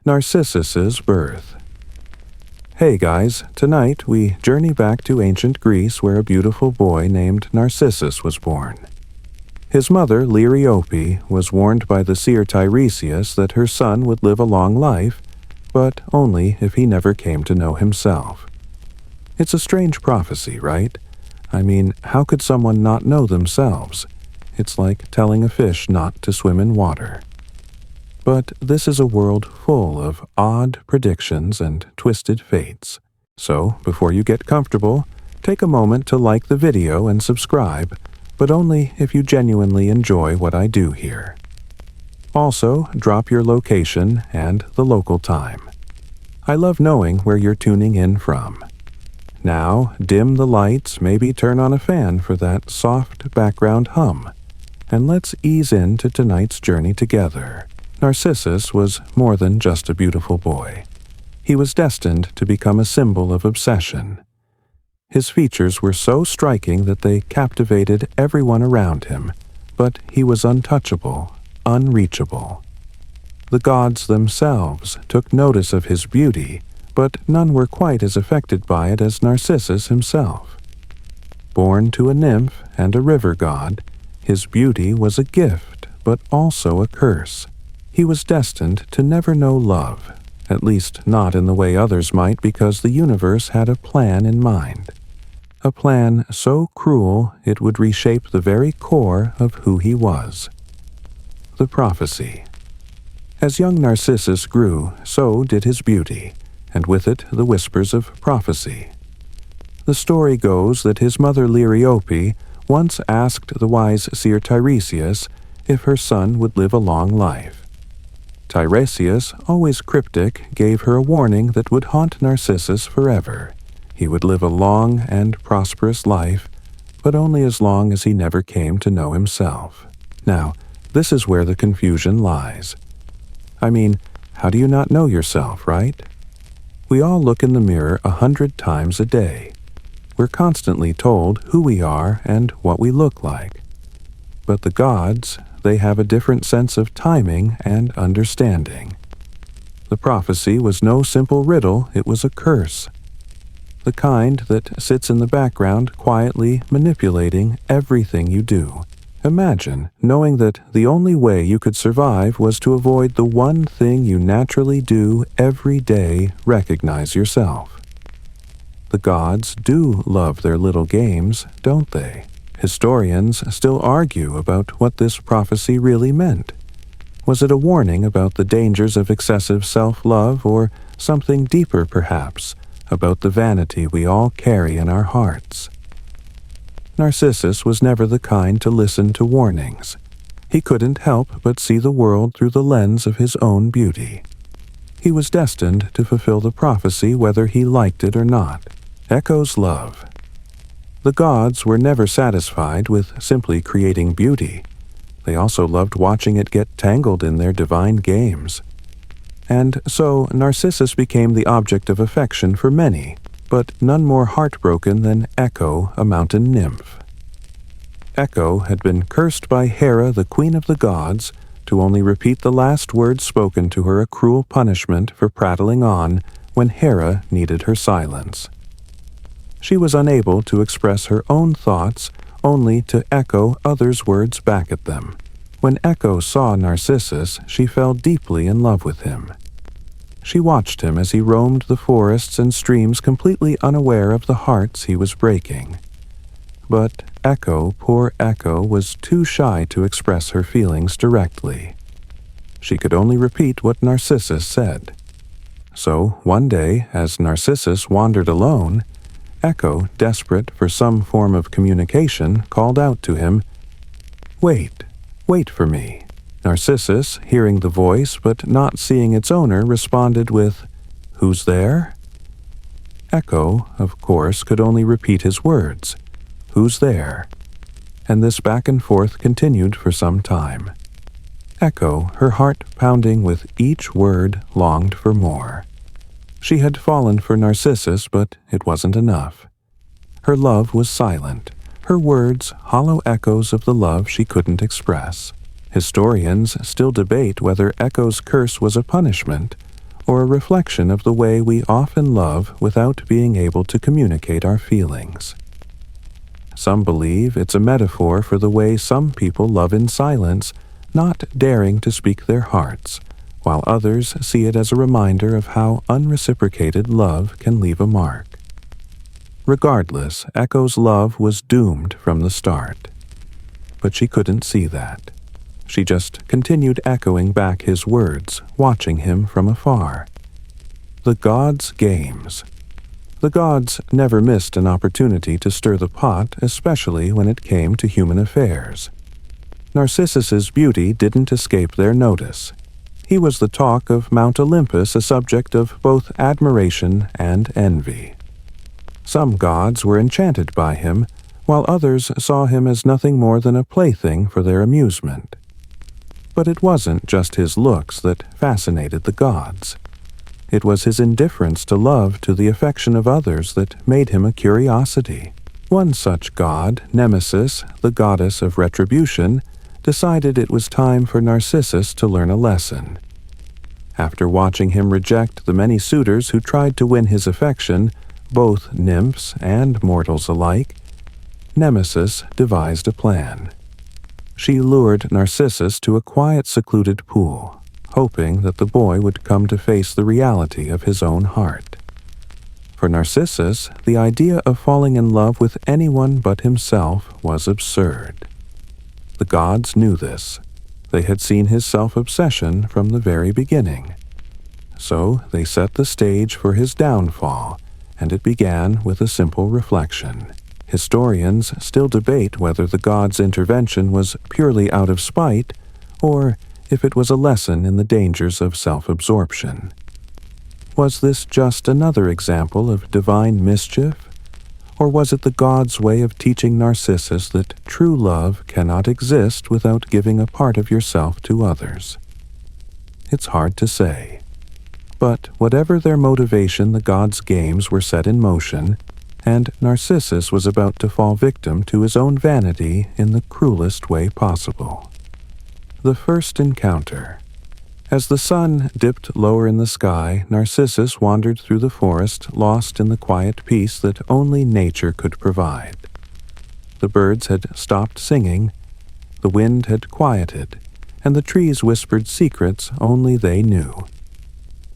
Narcissus's birth. Hey guys, tonight we journey back to ancient Greece where a beautiful boy named Narcissus was born. His mother, Liriope, was warned by the seer Tiresias that her son would live a long life, but only if he never came to know himself. It's a strange prophecy, right? I mean, how could someone not know themselves? It's like telling a fish not to swim in water. But this is a world full of odd predictions and twisted fates. So, before you get comfortable, take a moment to like the video and subscribe, but only if you genuinely enjoy what I do here. Also, drop your location and the local time. I love knowing where you're tuning in from. Now, dim the lights, maybe turn on a fan for that soft background hum, and let's ease into tonight's journey together. Narcissus was more than just a beautiful boy. He was destined to become a symbol of obsession. His features were so striking that they captivated everyone around him, but he was untouchable, unreachable. The gods themselves took notice of his beauty, but none were quite as affected by it as Narcissus himself. Born to a nymph and a river god, his beauty was a gift, but also a curse. He was destined to never know love, at least not in the way others might, because the universe had a plan in mind. A plan so cruel it would reshape the very core of who he was. The prophecy. As young Narcissus grew, so did his beauty, and with it the whispers of prophecy. The story goes that his mother Liriope once asked the wise seer Tiresias if her son would live a long life. Tiresias, always cryptic, gave her a warning that would haunt Narcissus forever. He would live a long and prosperous life, but only as long as he never came to know himself. Now, this is where the confusion lies. I mean, how do you not know yourself, right? We all look in the mirror 100 times a day. We're constantly told who we are and what we look like. But the gods, they have a different sense of timing and understanding. The prophecy was no simple riddle, it was a curse. The kind that sits in the background quietly manipulating everything you do. Imagine knowing that the only way you could survive was to avoid the one thing you naturally do every day: recognize yourself. The gods do love their little games, don't they? Historians still argue about what this prophecy really meant. Was it a warning about the dangers of excessive self-love, or something deeper perhaps, about the vanity we all carry in our hearts? Narcissus was never the kind to listen to warnings. He couldn't help but see the world through the lens of his own beauty. He was destined to fulfill the prophecy whether he liked it or not. Echo's love. The gods were never satisfied with simply creating beauty. They also loved watching it get tangled in their divine games. And so Narcissus became the object of affection for many, but none more heartbroken than Echo, a mountain nymph. Echo had been cursed by Hera, the queen of the gods, to only repeat the last words spoken to her, a cruel punishment for prattling on when Hera needed her silence. She was unable to express her own thoughts, only to echo others' words back at them. When Echo saw Narcissus, she fell deeply in love with him. She watched him as he roamed the forests and streams, completely unaware of the hearts he was breaking. But Echo, poor Echo, was too shy to express her feelings directly. She could only repeat what Narcissus said. So, one day, as Narcissus wandered alone, Echo, desperate for some form of communication, called out to him, "Wait, wait for me." Narcissus, hearing the voice but not seeing its owner, responded with, "Who's there?" Echo, of course, could only repeat his words, "Who's there?" And this back and forth continued for some time. Echo, her heart pounding with each word, longed for more. She had fallen for Narcissus, but it wasn't enough. Her love was silent, her words hollow echoes of the love she couldn't express. Historians still debate whether Echo's curse was a punishment, or a reflection of the way we often love without being able to communicate our feelings. Some believe it's a metaphor for the way some people love in silence, not daring to speak their hearts, while others see it as a reminder of how unreciprocated love can leave a mark. Regardless, Echo's love was doomed from the start. But she couldn't see that. She just continued echoing back his words, watching him from afar. The gods' games. The gods never missed an opportunity to stir the pot, especially when it came to human affairs. Narcissus's beauty didn't escape their notice. He was the talk of Mount Olympus, a subject of both admiration and envy. Some gods were enchanted by him, while others saw him as nothing more than a plaything for their amusement. But it wasn't just his looks that fascinated the gods. It was his indifference to love, to the affection of others, that made him a curiosity. One such god, Nemesis, the goddess of retribution, decided it was time for Narcissus to learn a lesson. After watching him reject the many suitors who tried to win his affection, both nymphs and mortals alike, Nemesis devised a plan. She lured Narcissus to a quiet, secluded pool, hoping that the boy would come to face the reality of his own heart. For Narcissus, the idea of falling in love with anyone but himself was absurd. The gods knew this. They had seen his self-obsession from the very beginning. So they set the stage for his downfall, and it began with a simple reflection. Historians still debate whether the gods' intervention was purely out of spite, or if it was a lesson in the dangers of self-absorption. Was this just another example of divine mischief? Or was it the gods' way of teaching Narcissus that true love cannot exist without giving a part of yourself to others? It's hard to say. But whatever their motivation, the gods' games were set in motion, and Narcissus was about to fall victim to his own vanity in the cruelest way possible. The first encounter. As the sun dipped lower in the sky, Narcissus wandered through the forest, lost in the quiet peace that only nature could provide. The birds had stopped singing, the wind had quieted, and the trees whispered secrets only they knew.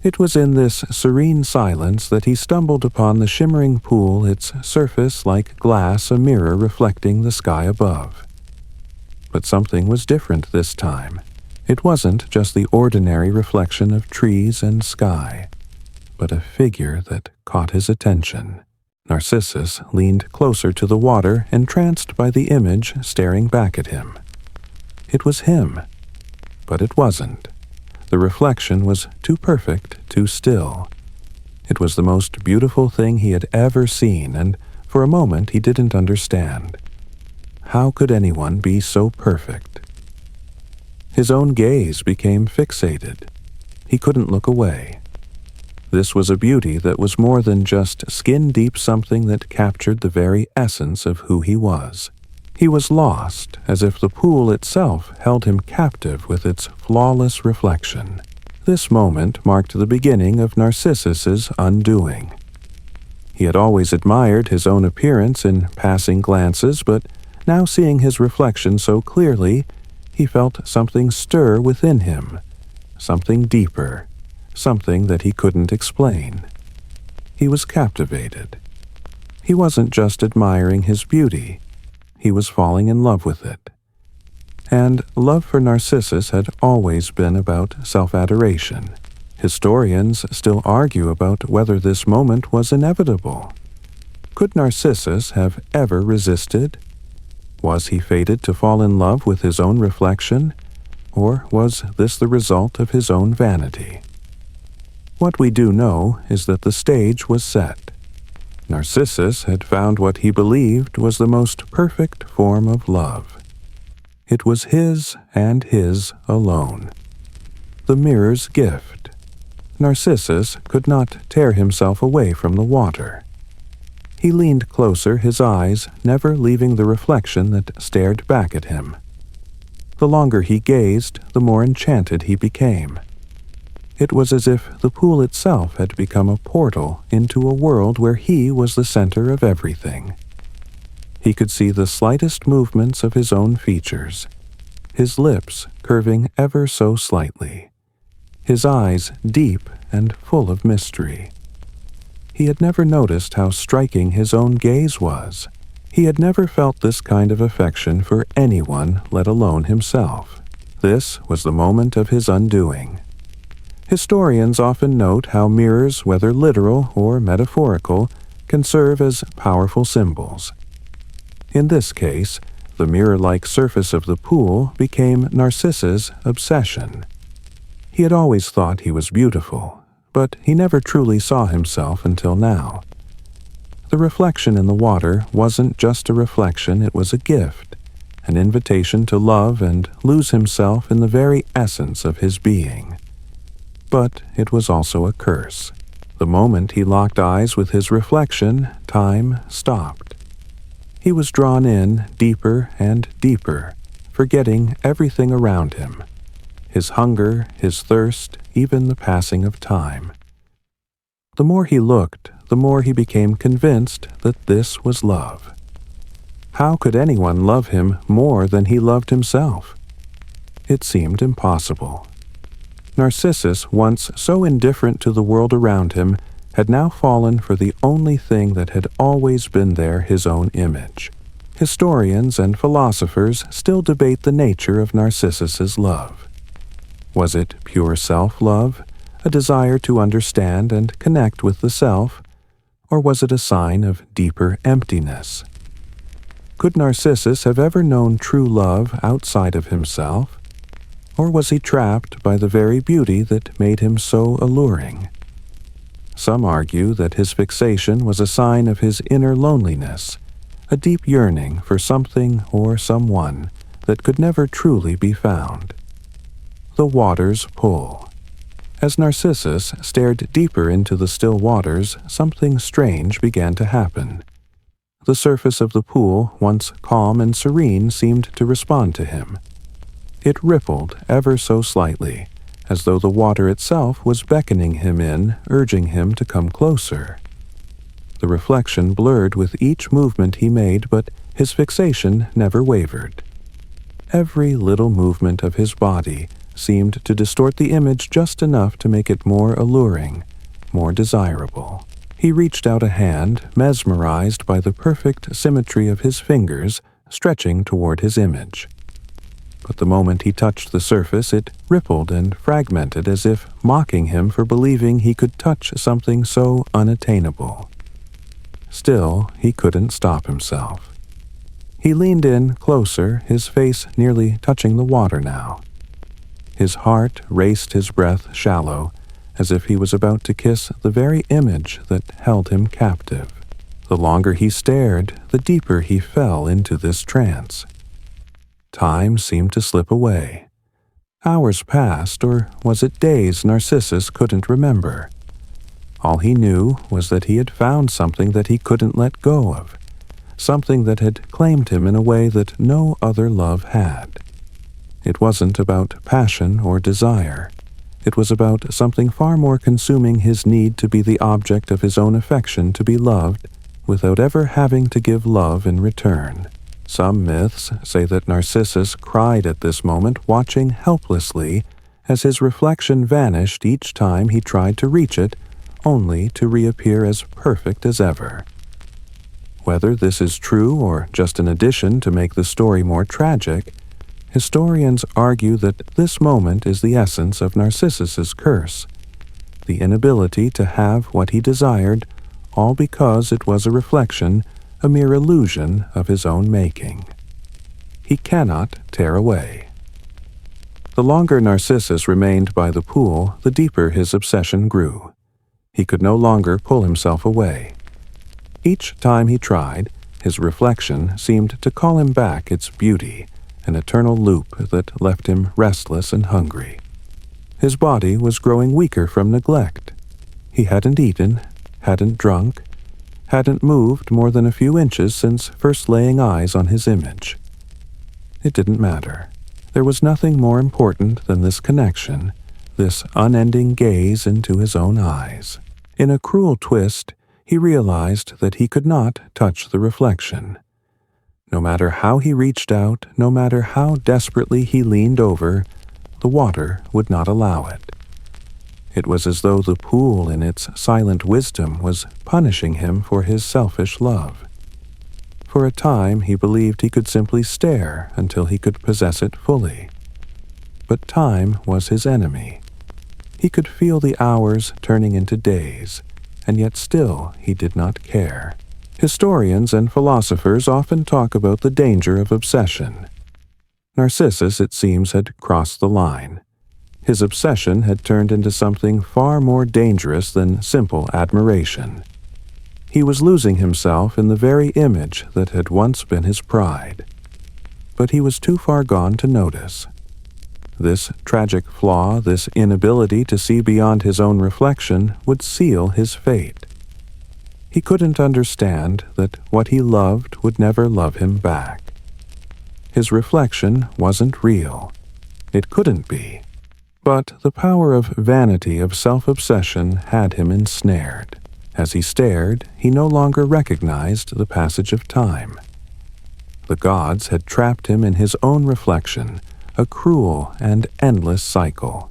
It was in this serene silence that he stumbled upon the shimmering pool, its surface like glass, a mirror reflecting the sky above. But something was different this time. It wasn't just the ordinary reflection of trees and sky, but a figure that caught his attention. Narcissus leaned closer to the water, entranced by the image staring back at him. It was him, but it wasn't. The reflection was too perfect, too still. It was the most beautiful thing he had ever seen, and for a moment he didn't understand. How could anyone be so perfect? His own gaze became fixated. He couldn't look away. This was a beauty that was more than just skin-deep, something that captured the very essence of who he was. He was lost, as if the pool itself held him captive with its flawless reflection. This moment marked the beginning of Narcissus's undoing. He had always admired his own appearance in passing glances, but now seeing his reflection so clearly, he felt something stir within him, something deeper, something that he couldn't explain. He was captivated. He wasn't just admiring his beauty, he was falling in love with it. And love for Narcissus had always been about self-adoration. Historians still argue about whether this moment was inevitable. Could Narcissus have ever resisted? Was he fated to fall in love with his own reflection, or was this the result of his own vanity? What we do know is that the stage was set. Narcissus had found what he believed was the most perfect form of love. It was his and his alone. The mirror's gift. Narcissus could not tear himself away from the water. He leaned closer, his eyes never leaving the reflection that stared back at him. The longer he gazed, the more enchanted he became. It was as if the pool itself had become a portal into a world where he was the center of everything. He could see the slightest movements of his own features, his lips curving ever so slightly, his eyes deep and full of mystery. He had never noticed how striking his own gaze was. He had never felt this kind of affection for anyone, let alone himself. This was the moment of his undoing. Historians often note how mirrors, whether literal or metaphorical, can serve as powerful symbols. In this case, the mirror-like surface of the pool became Narcissus' obsession. He had always thought he was beautiful, but he never truly saw himself until now. The reflection in the water wasn't just a reflection, it was a gift, an invitation to love and lose himself in the very essence of his being. But it was also a curse. The moment he locked eyes with his reflection, time stopped. He was drawn in deeper and deeper, forgetting everything around him. His hunger, his thirst, even the passing of time. The more he looked, the more he became convinced that this was love. How could anyone love him more than he loved himself? It seemed impossible. Narcissus, once so indifferent to the world around him, had now fallen for the only thing that had always been there, his own image. Historians and philosophers still debate the nature of Narcissus's love. Was it pure self-love, a desire to understand and connect with the self, or was it a sign of deeper emptiness? Could Narcissus have ever known true love outside of himself? Or was he trapped by the very beauty that made him so alluring? Some argue that his fixation was a sign of his inner loneliness, a deep yearning for something or someone that could never truly be found. The water's pull. As Narcissus stared deeper into the still waters, something strange began to happen. The surface of the pool, once calm and serene, seemed to respond to him. It rippled ever so slightly, as though the water itself was beckoning him in, urging him to come closer. The reflection blurred with each movement he made, but his fixation never wavered. Every little movement of his body seemed to distort the image just enough to make it more alluring, more desirable. He reached out a hand, mesmerized by the perfect symmetry of his fingers stretching toward his image. But the moment he touched the surface, it rippled and fragmented as if mocking him for believing he could touch something so unattainable. Still, he couldn't stop himself. He leaned in closer, his face nearly touching the water now. His heart raced, his breath shallow, as if he was about to kiss the very image that held him captive. The longer he stared, the deeper he fell into this trance. Time seemed to slip away. Hours passed, or was it days Narcissus couldn't remember. All he knew was that he had found something that he couldn't let go of, something that had claimed him in a way that no other love had. It wasn't about passion or desire. It was about something far more consuming, his need to be the object of his own affection, to be loved, without ever having to give love in return. Some myths say that Narcissus cried at this moment, watching helplessly as his reflection vanished each time he tried to reach it, only to reappear as perfect as ever. Whether this is true or just an addition to make the story more tragic, historians argue that this moment is the essence of Narcissus's curse, the inability to have what he desired, all because it was a reflection, a mere illusion of his own making. He cannot tear away. The longer Narcissus remained by the pool, the deeper his obsession grew. He could no longer pull himself away. Each time he tried, his reflection seemed to call him back, its beauty, an eternal loop that left him restless and hungry. His body was growing weaker from neglect. He hadn't eaten, hadn't drunk, hadn't moved more than a few inches since first laying eyes on his image. It didn't matter. There was nothing more important than this connection, this unending gaze into his own eyes. In a cruel twist, he realized that he could not touch the reflection. No matter how he reached out, no matter how desperately he leaned over, the water would not allow it. It was as though the pool in its silent wisdom was punishing him for his selfish love. For a time he believed he could simply stare until he could possess it fully. But time was his enemy. He could feel the hours turning into days, and yet still he did not care. Historians and philosophers often talk about the danger of obsession. Narcissus, it seems, had crossed the line. His obsession had turned into something far more dangerous than simple admiration. He was losing himself in the very image that had once been his pride. But he was too far gone to notice. This tragic flaw, this inability to see beyond his own reflection, would seal his fate. He couldn't understand that what he loved would never love him back. His reflection wasn't real. It couldn't be. But the power of vanity, of self-obsession, had him ensnared. As he stared, he no longer recognized the passage of time. The gods had trapped him in his own reflection, a cruel and endless cycle.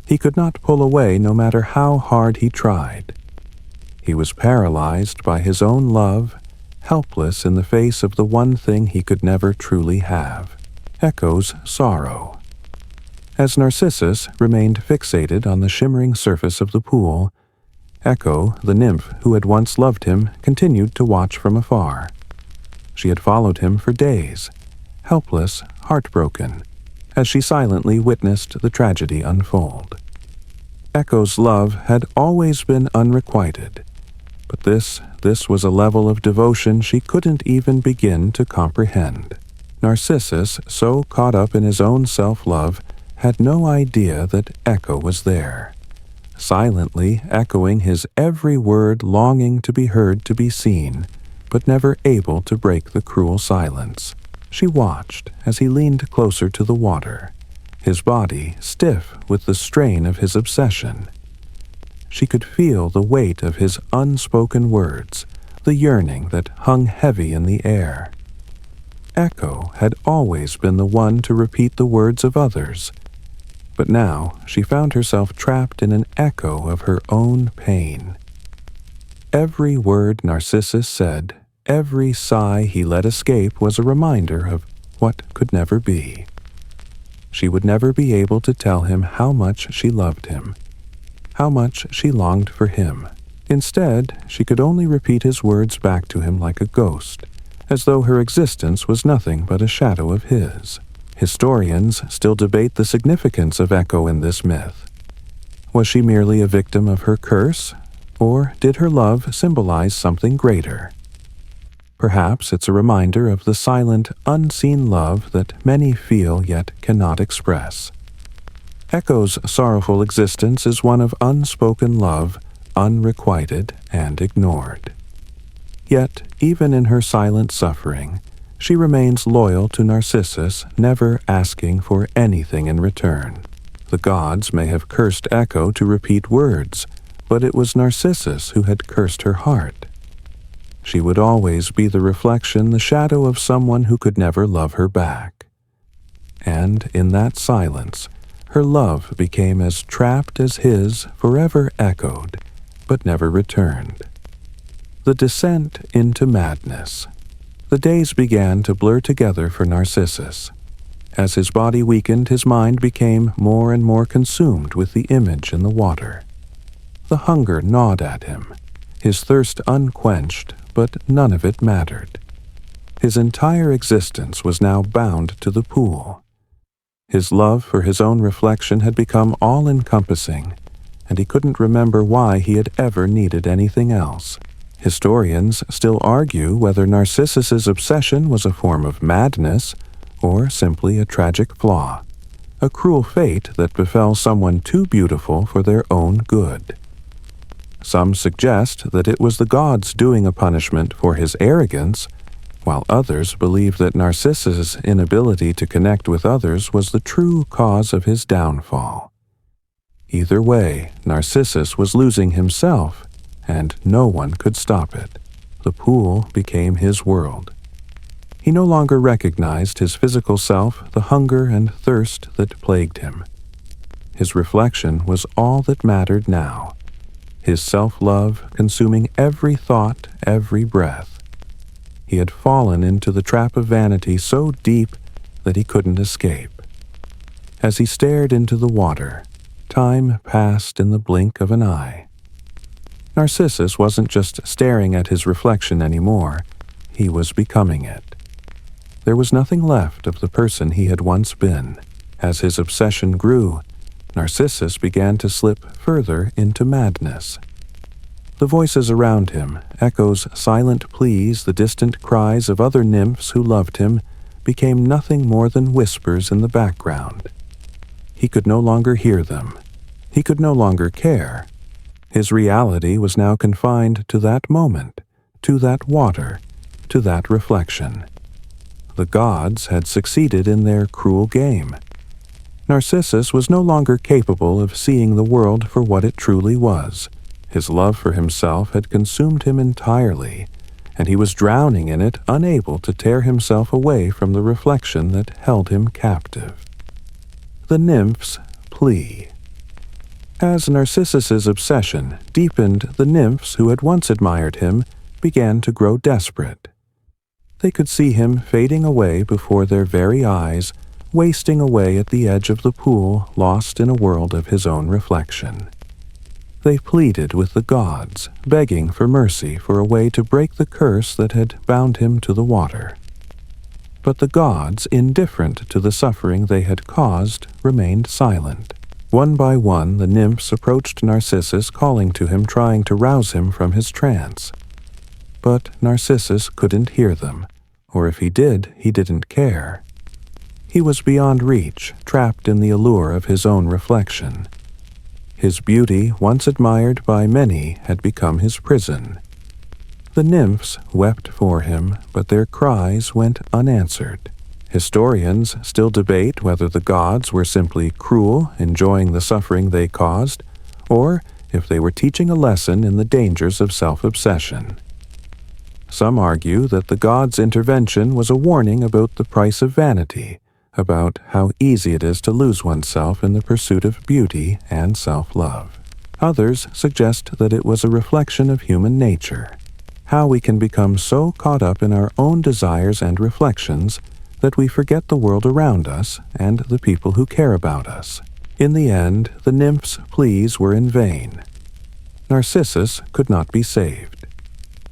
He could not pull away no matter how hard he tried. He was paralyzed by his own love, helpless in the face of the one thing he could never truly have, Echo's sorrow. As Narcissus remained fixated on the shimmering surface of the pool, Echo, the nymph who had once loved him, continued to watch from afar. She had followed him for days, helpless, heartbroken, as she silently witnessed the tragedy unfold. Echo's love had always been unrequited, but this was a level of devotion she couldn't even begin to comprehend. Narcissus, so caught up in his own self-love, had no idea that Echo was there, silently echoing his every word, longing to be heard, to be seen, but never able to break the cruel silence. She watched as he leaned closer to the water, his body stiff with the strain of his obsession. She could feel the weight of his unspoken words, the yearning that hung heavy in the air. Echo had always been the one to repeat the words of others, but now she found herself trapped in an echo of her own pain. Every word Narcissus said, every sigh he let escape was a reminder of what could never be. She would never be able to tell him how much she loved him, how much she longed for him. Instead, she could only repeat his words back to him like a ghost, as though her existence was nothing but a shadow of his. Historians still debate the significance of Echo in this myth. Was she merely a victim of her curse, or did her love symbolize something greater? Perhaps it's a reminder of the silent, unseen love that many feel yet cannot express. Echo's sorrowful existence is one of unspoken love, unrequited and ignored. Yet, even in her silent suffering, she remains loyal to Narcissus, never asking for anything in return. The gods may have cursed Echo to repeat words, but it was Narcissus who had cursed her heart. She would always be the reflection, the shadow of someone who could never love her back. And in that silence, her love became as trapped as his, forever echoed, but never returned. The descent into madness. The days began to blur together for Narcissus. As his body weakened, his mind became more and more consumed with the image in the water. The hunger gnawed at him, his thirst unquenched, but none of it mattered. His entire existence was now bound to the pool. His love for his own reflection had become all-encompassing, and he couldn't remember why he had ever needed anything else. Historians still argue whether Narcissus's obsession was a form of madness or simply a tragic flaw, a cruel fate that befell someone too beautiful for their own good. Some suggest that it was the gods doing a punishment for his arrogance, while others believe that Narcissus's inability to connect with others was the true cause of his downfall. Either way, Narcissus was losing himself, and no one could stop it. The pool became his world. He no longer recognized his physical self, the hunger and thirst that plagued him. His reflection was all that mattered now, his self-love consuming every thought, every breath. He had fallen into the trap of vanity so deep that he couldn't escape. As he stared into the water, time passed in the blink of an eye. Narcissus wasn't just staring at his reflection anymore, he was becoming it. There was nothing left of the person he had once been. As his obsession grew, Narcissus began to slip further into madness. The voices around him, Echo's silent pleas, the distant cries of other nymphs who loved him, became nothing more than whispers in the background. He could no longer hear them. He could no longer care. His reality was now confined to that moment, to that water, to that reflection. The gods had succeeded in their cruel game. Narcissus was no longer capable of seeing the world for what it truly was. His love for himself had consumed him entirely, and he was drowning in it, unable to tear himself away from the reflection that held him captive. The nymph's plea. As Narcissus's obsession deepened, the nymphs who had once admired him began to grow desperate. They could see him fading away before their very eyes, wasting away at the edge of the pool, lost in a world of his own reflection. They pleaded with the gods, begging for mercy, for a way to break the curse that had bound him to the water. But the gods, indifferent to the suffering they had caused, remained silent. One by one, the nymphs approached Narcissus, calling to him, trying to rouse him from his trance. But Narcissus couldn't hear them, or if he did, he didn't care. He was beyond reach, trapped in the allure of his own reflection. His beauty, once admired by many, had become his prison. The nymphs wept for him, but their cries went unanswered. Historians still debate whether the gods were simply cruel, enjoying the suffering they caused, or if they were teaching a lesson in the dangers of self-obsession. Some argue that the gods' intervention was a warning about the price of vanity, about how easy it is to lose oneself in the pursuit of beauty and self-love. Others suggest that it was a reflection of human nature, how we can become so caught up in our own desires and reflections that we forget the world around us and the people who care about us. In the end, the nymphs' pleas were in vain. Narcissus could not be saved.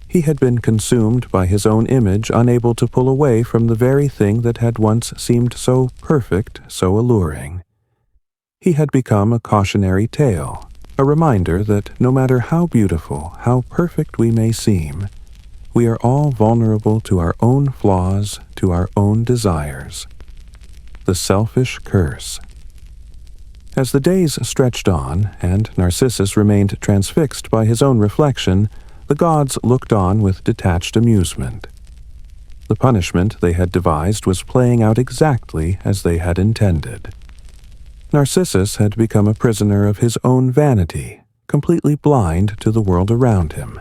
He had been consumed by his own image, unable to pull away from the very thing that had once seemed so perfect, so alluring. He had become a cautionary tale, a reminder that no matter how beautiful, how perfect we may seem, we are all vulnerable to our own flaws, to our own desires. The selfish curse. As the days stretched on, and Narcissus remained transfixed by his own reflection, the gods looked on with detached amusement. The punishment they had devised was playing out exactly as they had intended. Narcissus had become a prisoner of his own vanity, completely blind to the world around him.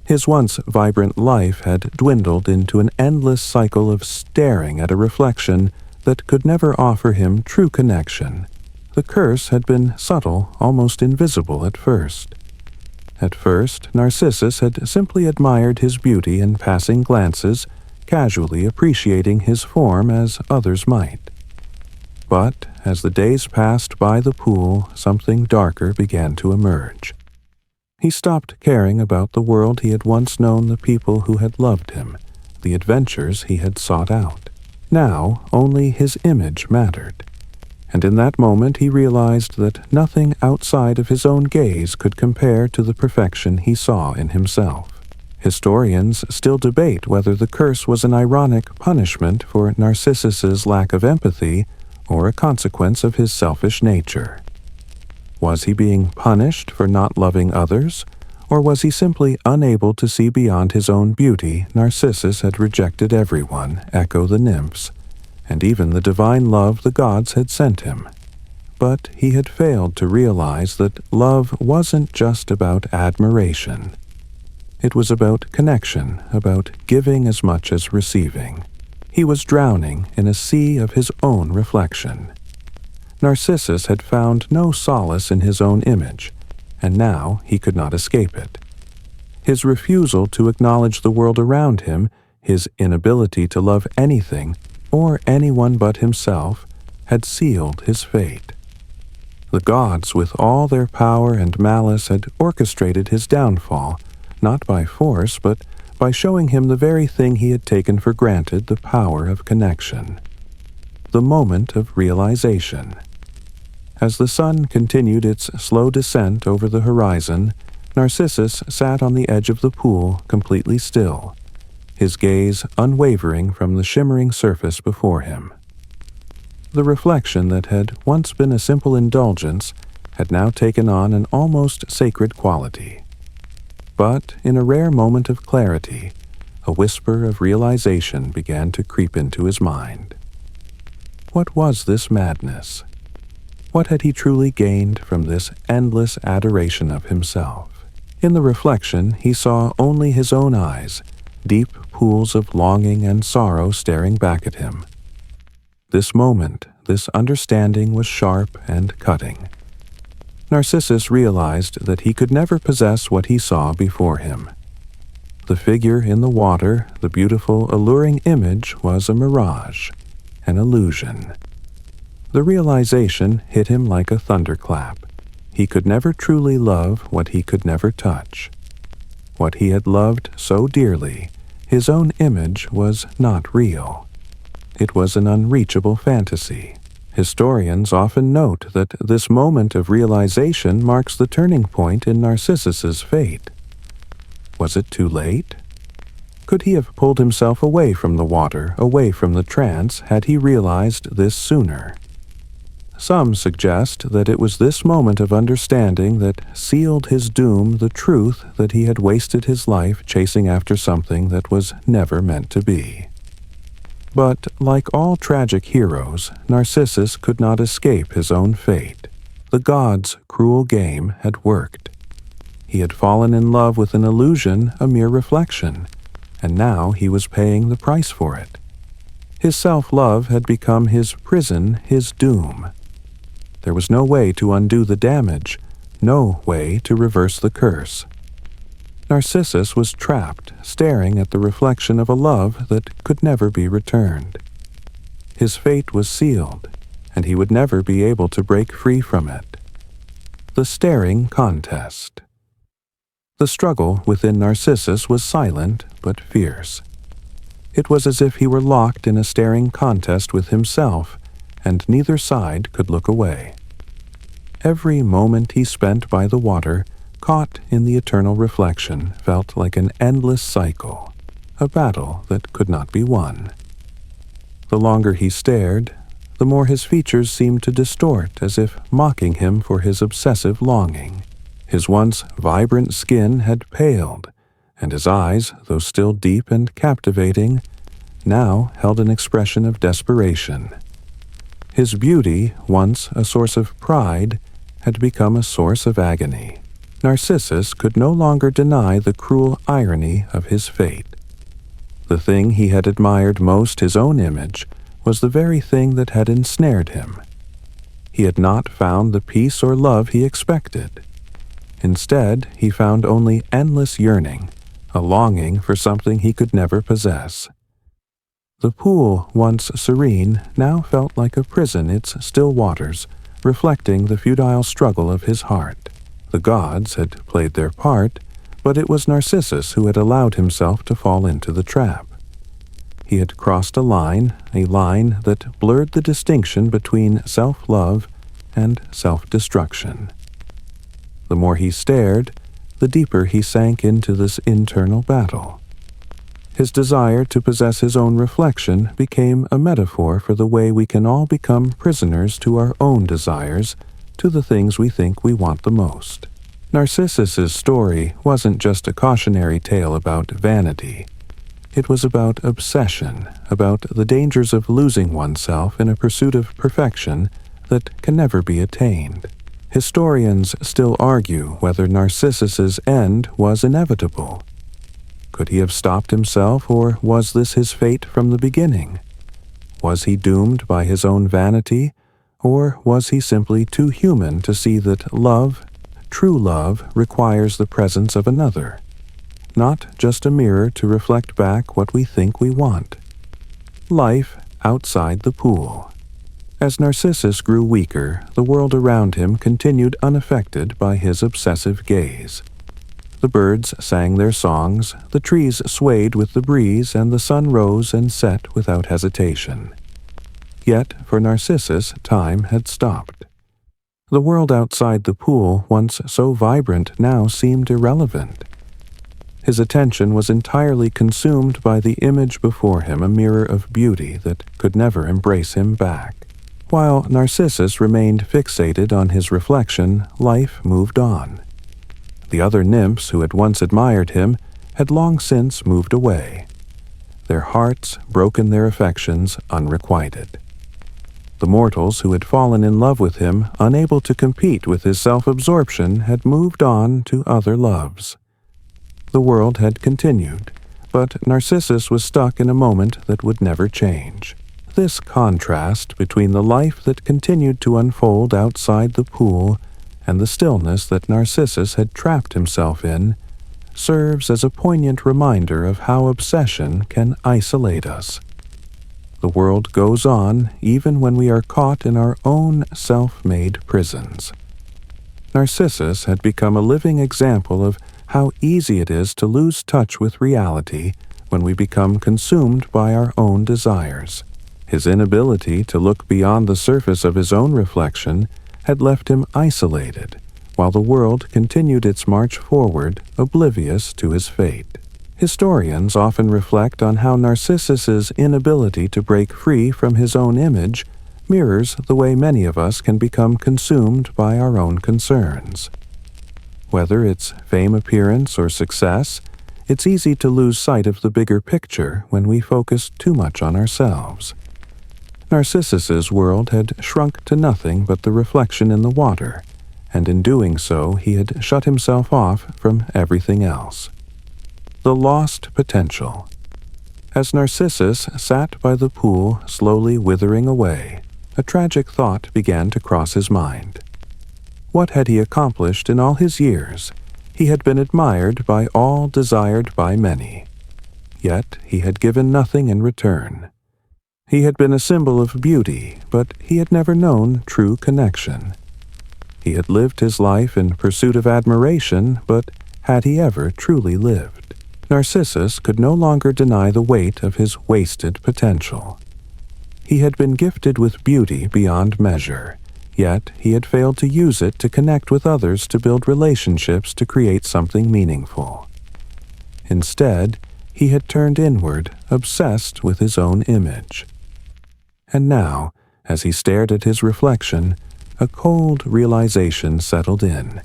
His once vibrant life had dwindled into an endless cycle of staring at a reflection that could never offer him true connection. The curse had been subtle, almost invisible at first. At first, Narcissus had simply admired his beauty in passing glances, casually appreciating his form as others might. But as the days passed by the pool, something darker began to emerge. He stopped caring about the world he had once known, the people who had loved him, the adventures he had sought out. Now only his image mattered. And in that moment he realized that nothing outside of his own gaze could compare to the perfection he saw in himself. Historians still debate whether the curse was an ironic punishment for Narcissus's lack of empathy or a consequence of his selfish nature. Was he being punished for not loving others, or was he simply unable to see beyond his own beauty? Narcissus had rejected everyone, Echo the nymphs, and even the divine love the gods had sent him. But he had failed to realize that love wasn't just about admiration. It was about connection, about giving as much as receiving. He was drowning in a sea of his own reflection. Narcissus had found no solace in his own image, and now he could not escape it. His refusal to acknowledge the world around him, his inability to love anything or anyone but himself, had sealed his fate. The gods, with all their power and malice, had orchestrated his downfall, not by force, but by showing him the very thing he had taken for granted, the power of connection. The moment of realization. As the sun continued its slow descent over the horizon, Narcissus sat on the edge of the pool, completely still, his gaze unwavering from the shimmering surface before him. The reflection that had once been a simple indulgence had now taken on an almost sacred quality. But in a rare moment of clarity, a whisper of realization began to creep into his mind. What was this madness? What had he truly gained from this endless adoration of himself? In the reflection, he saw only his own eyes, deep pools of longing and sorrow staring back at him. This moment, this understanding was sharp and cutting. Narcissus realized that he could never possess what he saw before him. The figure in the water, the beautiful, alluring image, was a mirage, an illusion. The realization hit him like a thunderclap. He could never truly love what he could never touch. What he had loved so dearly, his own image, was not real. It was an unreachable fantasy. Historians often note that this moment of realization marks the turning point in Narcissus's fate. Was it too late? Could he have pulled himself away from the water, away from the trance, had he realized this sooner? Some suggest that it was this moment of understanding that sealed his doom, the truth that he had wasted his life chasing after something that was never meant to be. But, like all tragic heroes, Narcissus could not escape his own fate. The gods' cruel game had worked. He had fallen in love with an illusion, a mere reflection, and now he was paying the price for it. His self-love had become his prison, his doom. There was no way to undo the damage, no way to reverse the curse. Narcissus was trapped, staring at the reflection of a love that could never be returned. His fate was sealed, and he would never be able to break free from it. The staring contest. The struggle within Narcissus was silent but fierce. It was as if he were locked in a staring contest with himself, and neither side could look away. Every moment he spent by the water, caught in the eternal reflection, felt like an endless cycle, a battle that could not be won. The longer he stared, the more his features seemed to distort, as if mocking him for his obsessive longing. His once vibrant skin had paled, and his eyes, though still deep and captivating, now held an expression of desperation. His beauty, once a source of pride, had become a source of agony. Narcissus could no longer deny the cruel irony of his fate. The thing he had admired most, his own image, was the very thing that had ensnared him. He had not found the peace or love he expected. Instead, he found only endless yearning, a longing for something he could never possess. The pool, once serene, now felt like a prison, its still waters reflecting the futile struggle of his heart. The gods had played their part, but it was Narcissus who had allowed himself to fall into the trap. He had crossed a line that blurred the distinction between self-love and self-destruction. The more he stared, the deeper he sank into this internal battle. His desire to possess his own reflection became a metaphor for the way we can all become prisoners to our own desires, to the things we think we want the most. Narcissus's story wasn't just a cautionary tale about vanity. It was about obsession, about the dangers of losing oneself in a pursuit of perfection that can never be attained. Historians still argue whether Narcissus's end was inevitable. Could he have stopped himself, or was this his fate from the beginning? Was he doomed by his own vanity, or was he simply too human to see that love, true love, requires the presence of another, not just a mirror to reflect back what we think we want? Life outside the pool. As Narcissus grew weaker, the world around him continued unaffected by his obsessive gaze. The birds sang their songs, the trees swayed with the breeze, and the sun rose and set without hesitation. Yet, for Narcissus, time had stopped. The world outside the pool, once so vibrant, now seemed irrelevant. His attention was entirely consumed by the image before him, a mirror of beauty that could never embrace him back. While Narcissus remained fixated on his reflection, life moved on. The other nymphs who had once admired him had long since moved away, their hearts broken, their affections unrequited. The mortals who had fallen in love with him, unable to compete with his self-absorption, had moved on to other loves. The world had continued, but Narcissus was stuck in a moment that would never change. This contrast between the life that continued to unfold outside the pool and the stillness that Narcissus had trapped himself in serves as a poignant reminder of how obsession can isolate us. The world goes on even when we are caught in our own self-made prisons. Narcissus had become a living example of how easy it is to lose touch with reality when we become consumed by our own desires. His inability to look beyond the surface of his own reflection had left him isolated, while the world continued its march forward, oblivious to his fate. Historians often reflect on how Narcissus's inability to break free from his own image mirrors the way many of us can become consumed by our own concerns. Whether it's fame, appearance, or success, it's easy to lose sight of the bigger picture when we focus too much on ourselves. Narcissus's world had shrunk to nothing but the reflection in the water, and in doing so he had shut himself off from everything else. The lost potential. As Narcissus sat by the pool, slowly withering away, a tragic thought began to cross his mind. What had he accomplished in all his years? He had been admired by all, desired by many. Yet he had given nothing in return. He had been a symbol of beauty, but he had never known true connection. He had lived his life in pursuit of admiration, but had he ever truly lived? Narcissus could no longer deny the weight of his wasted potential. He had been gifted with beauty beyond measure, yet he had failed to use it to connect with others, to build relationships, to create something meaningful. Instead, he had turned inward, obsessed with his own image. And now, as he stared at his reflection, a cold realization settled in.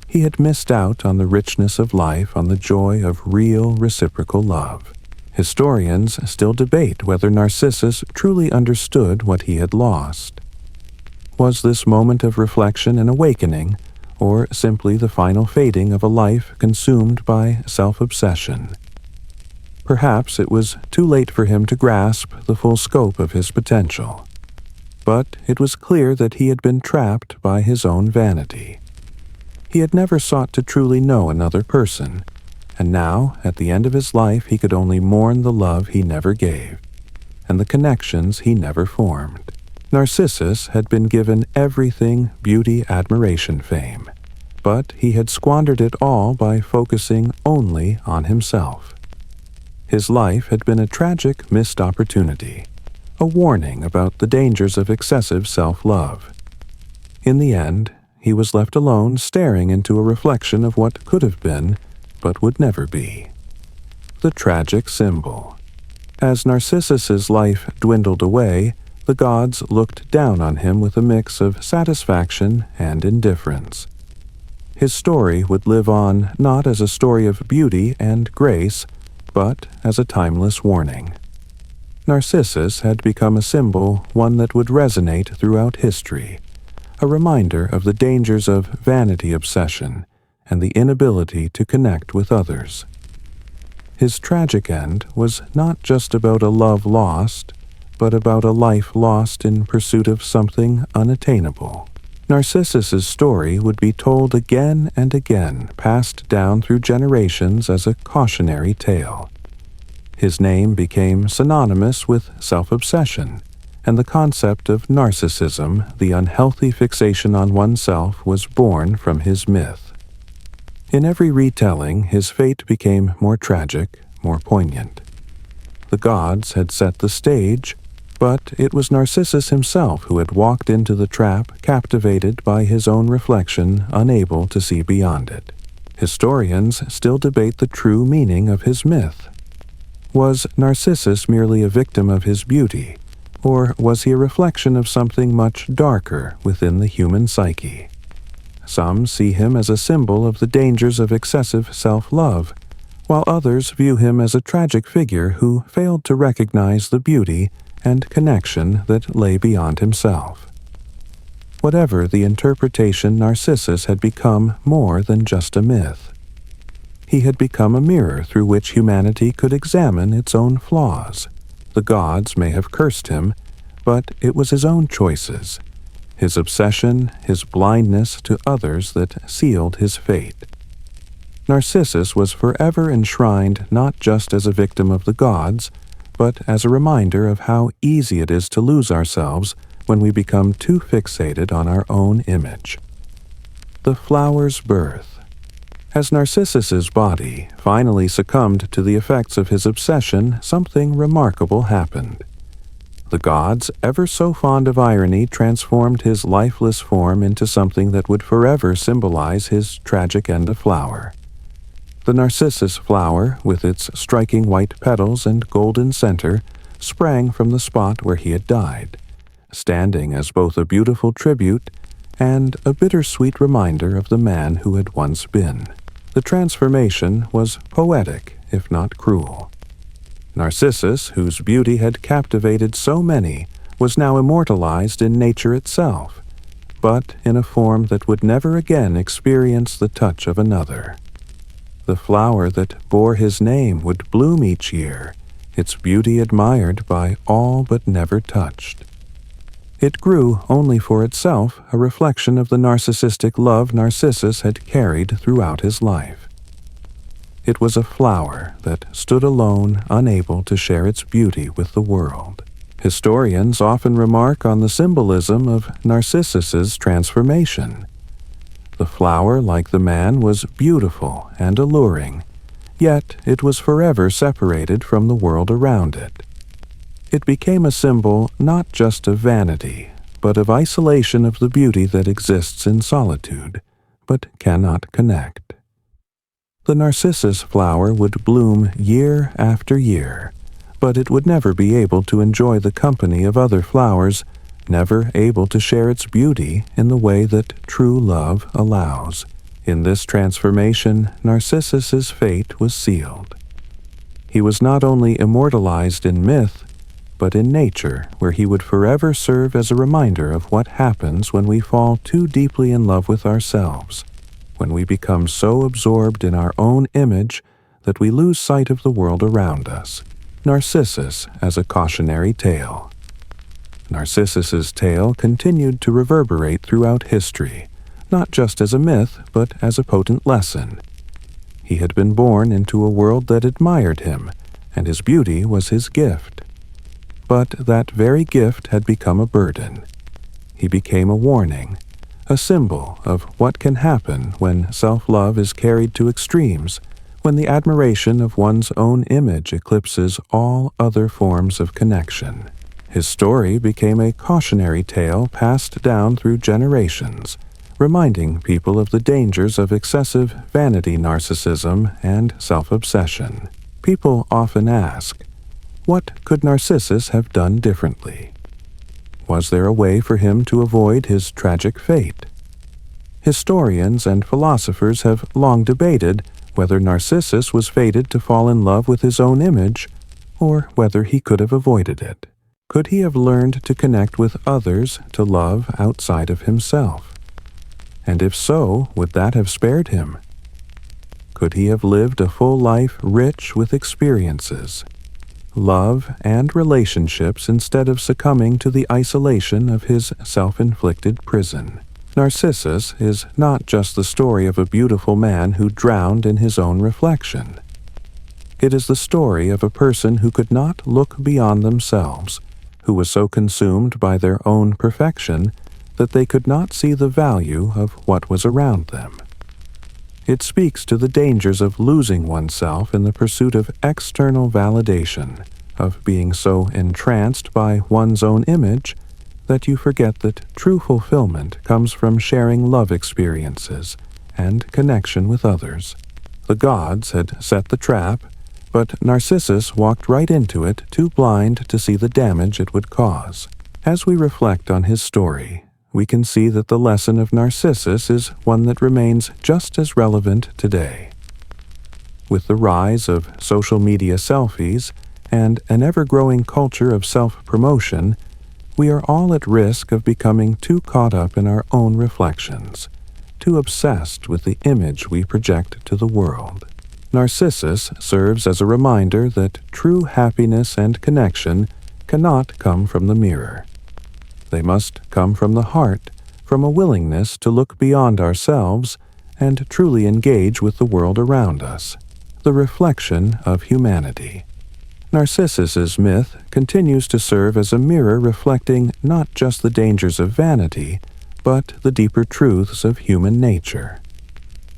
He had missed out on the richness of life, on the joy of real reciprocal love. Historians still debate whether Narcissus truly understood what he had lost. Was this moment of reflection an awakening, or simply the final fading of a life consumed by self-obsession? Perhaps it was too late for him to grasp the full scope of his potential. But it was clear that he had been trapped by his own vanity. He had never sought to truly know another person, and now, at the end of his life, he could only mourn the love he never gave, and the connections he never formed. Narcissus had been given everything: beauty, admiration, fame. But he had squandered it all by focusing only on himself. His life had been a tragic missed opportunity, a warning about the dangers of excessive self-love. In the end, he was left alone, staring into a reflection of what could have been, but would never be. The tragic symbol. As Narcissus's life dwindled away, the gods looked down on him with a mix of satisfaction and indifference. His story would live on not as a story of beauty and grace, but as a timeless warning. Narcissus had become a symbol, one that would resonate throughout history, a reminder of the dangers of vanity obsession and the inability to connect with others. His tragic end was not just about a love lost, but about a life lost in pursuit of something unattainable. Narcissus's story would be told again and again, passed down through generations as a cautionary tale. His name became synonymous with self-obsession, and the concept of narcissism, the unhealthy fixation on oneself, was born from his myth. In every retelling, his fate became more tragic, more poignant. The gods had set the stage, but it was Narcissus himself who had walked into the trap, captivated by his own reflection, unable to see beyond it. Historians still debate the true meaning of his myth. Was Narcissus merely a victim of his beauty, or was he a reflection of something much darker within the human psyche? Some see him as a symbol of the dangers of excessive self-love, while others view him as a tragic figure who failed to recognize the beauty and connection that lay beyond himself. Whatever the interpretation, Narcissus had become more than just a myth. He had become a mirror through which humanity could examine its own flaws. The gods may have cursed him, but it was his own choices, his obsession, his blindness to others that sealed his fate. Narcissus was forever enshrined not just as a victim of the gods, but as a reminder of how easy it is to lose ourselves when we become too fixated on our own image. The flower's birth. As Narcissus's body finally succumbed to the effects of his obsession, something remarkable happened. The gods, ever so fond of irony, transformed his lifeless form into something that would forever symbolize his tragic end, a flower. The narcissus flower, with its striking white petals and golden center, sprang from the spot where he had died, standing as both a beautiful tribute and a bittersweet reminder of the man who had once been. The transformation was poetic, if not cruel. Narcissus, whose beauty had captivated so many, was now immortalized in nature itself, but in a form that would never again experience the touch of another. The flower that bore his name would bloom each year, its beauty admired by all but never touched. It grew only for itself, a reflection of the narcissistic love Narcissus had carried throughout his life. It was a flower that stood alone, unable to share its beauty with the world. Historians often remark on the symbolism of Narcissus's transformation. The flower, like the man, was beautiful and alluring, yet it was forever separated from the world around it. It became a symbol not just of vanity, but of isolation, of the beauty that exists in solitude, but cannot connect. The narcissus flower would bloom year after year, but it would never be able to enjoy the company of other flowers, never able to share its beauty in the way that true love allows. In this transformation, Narcissus's fate was sealed. He was not only immortalized in myth, but in nature, where he would forever serve as a reminder of what happens when we fall too deeply in love with ourselves, when we become so absorbed in our own image that we lose sight of the world around us. Narcissus as a cautionary tale. Narcissus's tale continued to reverberate throughout history, not just as a myth, but as a potent lesson. He had been born into a world that admired him, and his beauty was his gift. But that very gift had become a burden. He became a warning, a symbol of what can happen when self-love is carried to extremes, when the admiration of one's own image eclipses all other forms of connection. His story became a cautionary tale passed down through generations, reminding people of the dangers of excessive vanity, narcissism, and self-obsession. People often ask, what could Narcissus have done differently? Was there a way for him to avoid his tragic fate? Historians and philosophers have long debated whether Narcissus was fated to fall in love with his own image, or whether he could have avoided it. Could he have learned to connect with others to love outside of himself? And if so, would that have spared him? Could he have lived a full life rich with experiences, love, and relationships instead of succumbing to the isolation of his self-inflicted prison? Narcissus is not just the story of a beautiful man who drowned in his own reflection. It is the story of a person who could not look beyond themselves, who was so consumed by their own perfection that they could not see the value of what was around them. It speaks to the dangers of losing oneself in the pursuit of external validation, of being so entranced by one's own image that you forget that true fulfillment comes from sharing love experiences and connection with others. The gods had set the trap, but Narcissus walked right into it, too blind to see the damage it would cause. As we reflect on his story, we can see that the lesson of Narcissus is one that remains just as relevant today. With the rise of social media selfies and an ever-growing culture of self-promotion, we are all at risk of becoming too caught up in our own reflections, too obsessed with the image we project to the world. Narcissus serves as a reminder that true happiness and connection cannot come from the mirror. They must come from the heart, from a willingness to look beyond ourselves and truly engage with the world around us, the reflection of humanity. Narcissus's myth continues to serve as a mirror reflecting not just the dangers of vanity, but the deeper truths of human nature.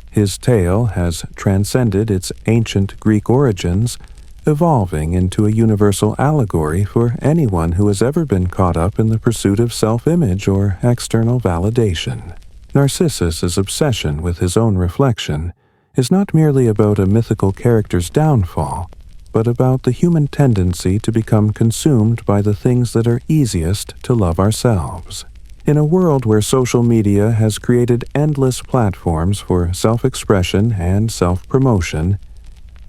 His tale has transcended its ancient Greek origins, evolving into a universal allegory for anyone who has ever been caught up in the pursuit of self-image or external validation. Narcissus's obsession with his own reflection is not merely about a mythical character's downfall, but about the human tendency to become consumed by the things that are easiest to love ourselves. In a world where social media has created endless platforms for self-expression and self-promotion,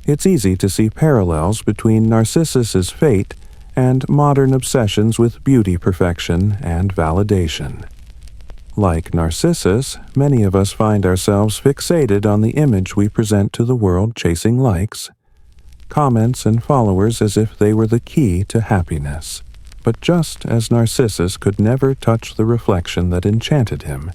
it's easy to see parallels between Narcissus's fate and modern obsessions with beauty perfection and validation. Like Narcissus, many of us find ourselves fixated on the image we present to the world, chasing likes, comments, and followers as if they were the key to happiness. But just as Narcissus could never touch the reflection that enchanted him,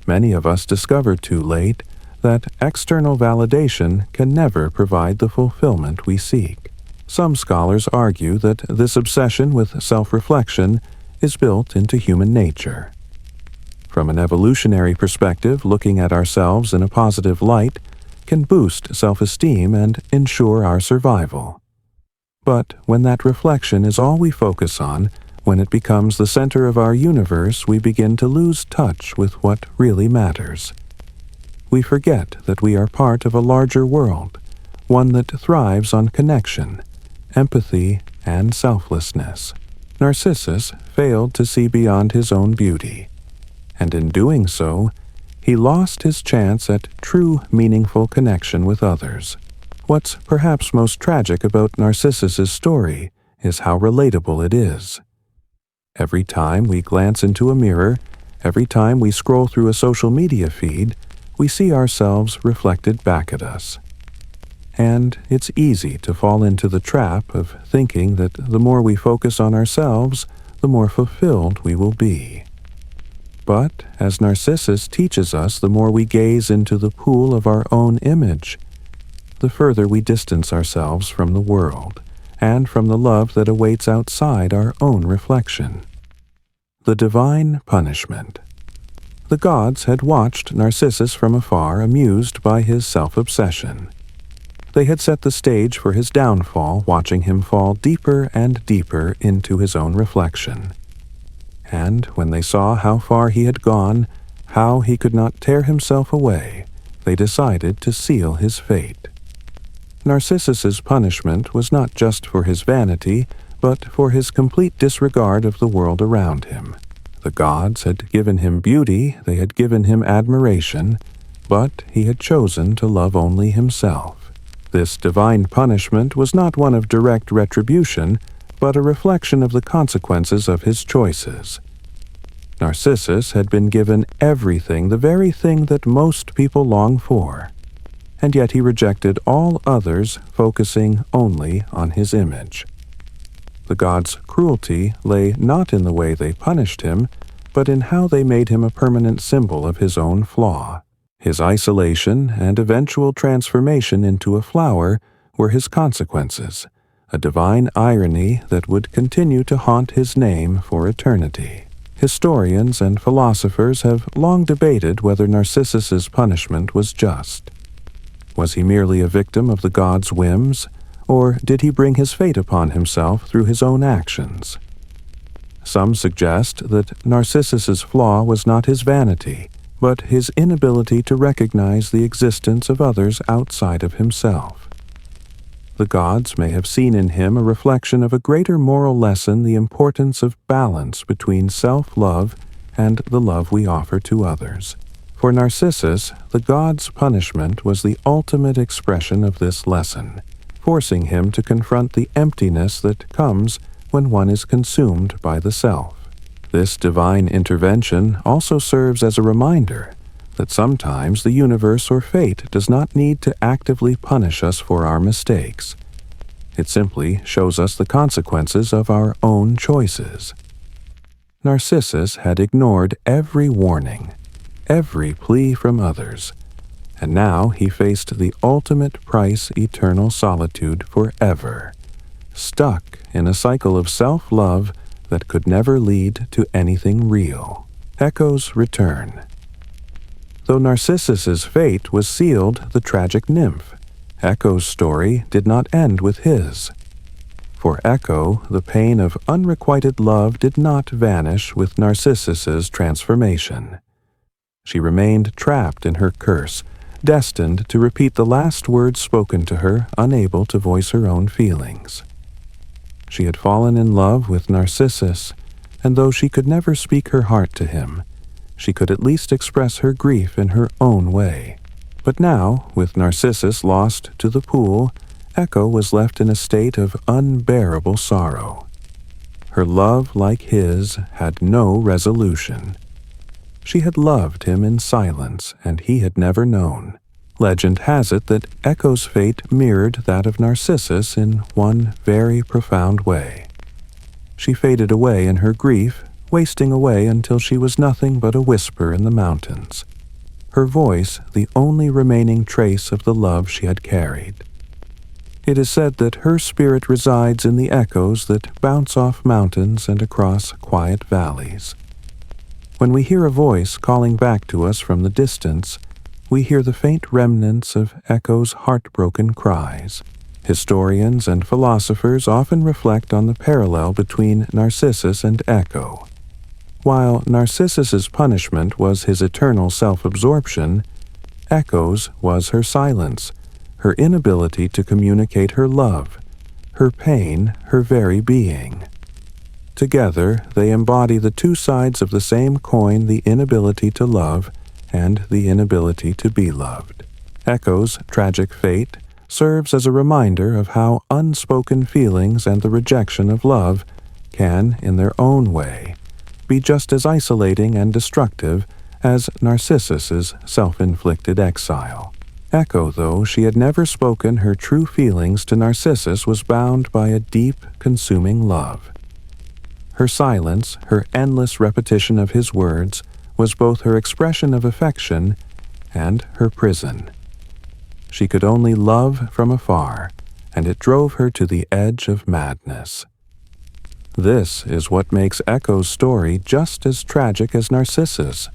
many of us discover too late that external validation can never provide the fulfillment we seek. Some scholars argue that this obsession with self-reflection is built into human nature. From an evolutionary perspective, looking at ourselves in a positive light can boost self-esteem and ensure our survival. But when that reflection is all we focus on, when it becomes the center of our universe, we begin to lose touch with what really matters. We forget that we are part of a larger world, one that thrives on connection, empathy, and selflessness. Narcissus failed to see beyond his own beauty, and in doing so, he lost his chance at true, meaningful connection with others. What's perhaps most tragic about Narcissus's story is how relatable it is. Every time we glance into a mirror, every time we scroll through a social media feed, we see ourselves reflected back at us. And it's easy to fall into the trap of thinking that the more we focus on ourselves, the more fulfilled we will be. But, as Narcissus teaches us, the more we gaze into the pool of our own image, the further we distance ourselves from the world, and from the love that awaits outside our own reflection. The divine punishment. The gods had watched Narcissus from afar, amused by his self-obsession. They had set the stage for his downfall, watching him fall deeper and deeper into his own reflection. And when they saw how far he had gone, how he could not tear himself away, they decided to seal his fate. Narcissus's punishment was not just for his vanity, but for his complete disregard of the world around him. The gods had given him beauty, they had given him admiration, but he had chosen to love only himself. This divine punishment was not one of direct retribution, but a reflection of the consequences of his choices. Narcissus had been given everything, the very thing that most people long for, and yet he rejected all others, focusing only on his image. The gods' cruelty lay not in the way they punished him, but in how they made him a permanent symbol of his own flaw. His isolation and eventual transformation into a flower were his consequences, a divine irony that would continue to haunt his name for eternity. Historians and philosophers have long debated whether Narcissus's punishment was just. Was he merely a victim of the gods' whims, or did he bring his fate upon himself through his own actions? Some suggest that Narcissus's flaw was not his vanity, but his inability to recognize the existence of others outside of himself. The gods may have seen in him a reflection of a greater moral lesson, the importance of balance between self-love and the love we offer to others. For Narcissus, the gods' punishment was the ultimate expression of this lesson, forcing him to confront the emptiness that comes when one is consumed by the self. This divine intervention also serves as a reminder that sometimes the universe or fate does not need to actively punish us for our mistakes. It simply shows us the consequences of our own choices. Narcissus had ignored every warning, every plea from others, and now he faced the ultimate price: eternal solitude forever, stuck in a cycle of self-love that could never lead to anything real. Echo's return. Though Narcissus's fate was sealed, the tragic nymph, Echo's story did not end with his. For Echo, the pain of unrequited love did not vanish with Narcissus's transformation. She remained trapped in her curse, destined to repeat the last words spoken to her, unable to voice her own feelings. She had fallen in love with Narcissus, and though she could never speak her heart to him, she could at least express her grief in her own way. But now, with Narcissus lost to the pool, Echo was left in a state of unbearable sorrow. Her love, like his, had no resolution. She had loved him in silence, and he had never known. Legend has it that Echo's fate mirrored that of Narcissus in one very profound way. She faded away in her grief, wasting away until she was nothing but a whisper in the mountains, her voice the only remaining trace of the love she had carried. It is said that her spirit resides in the echoes that bounce off mountains and across quiet valleys. When we hear a voice calling back to us from the distance, we hear the faint remnants of Echo's heartbroken cries. Historians and philosophers often reflect on the parallel between Narcissus and Echo. While Narcissus's punishment was his eternal self-absorption, Echo's was her silence, her inability to communicate her love, her pain, her very being. Together, they embody the two sides of the same coin, the inability to love and the inability to be loved. Echo's tragic fate serves as a reminder of how unspoken feelings and the rejection of love can, in their own way, be just as isolating and destructive as Narcissus's self-inflicted exile. Echo, though she had never spoken her true feelings to Narcissus, was bound by a deep, consuming love. Her silence, her endless repetition of his words, was both her expression of affection and her prison. She could only love from afar, and it drove her to the edge of madness. This is what makes Echo's story just as tragic as Narcissus,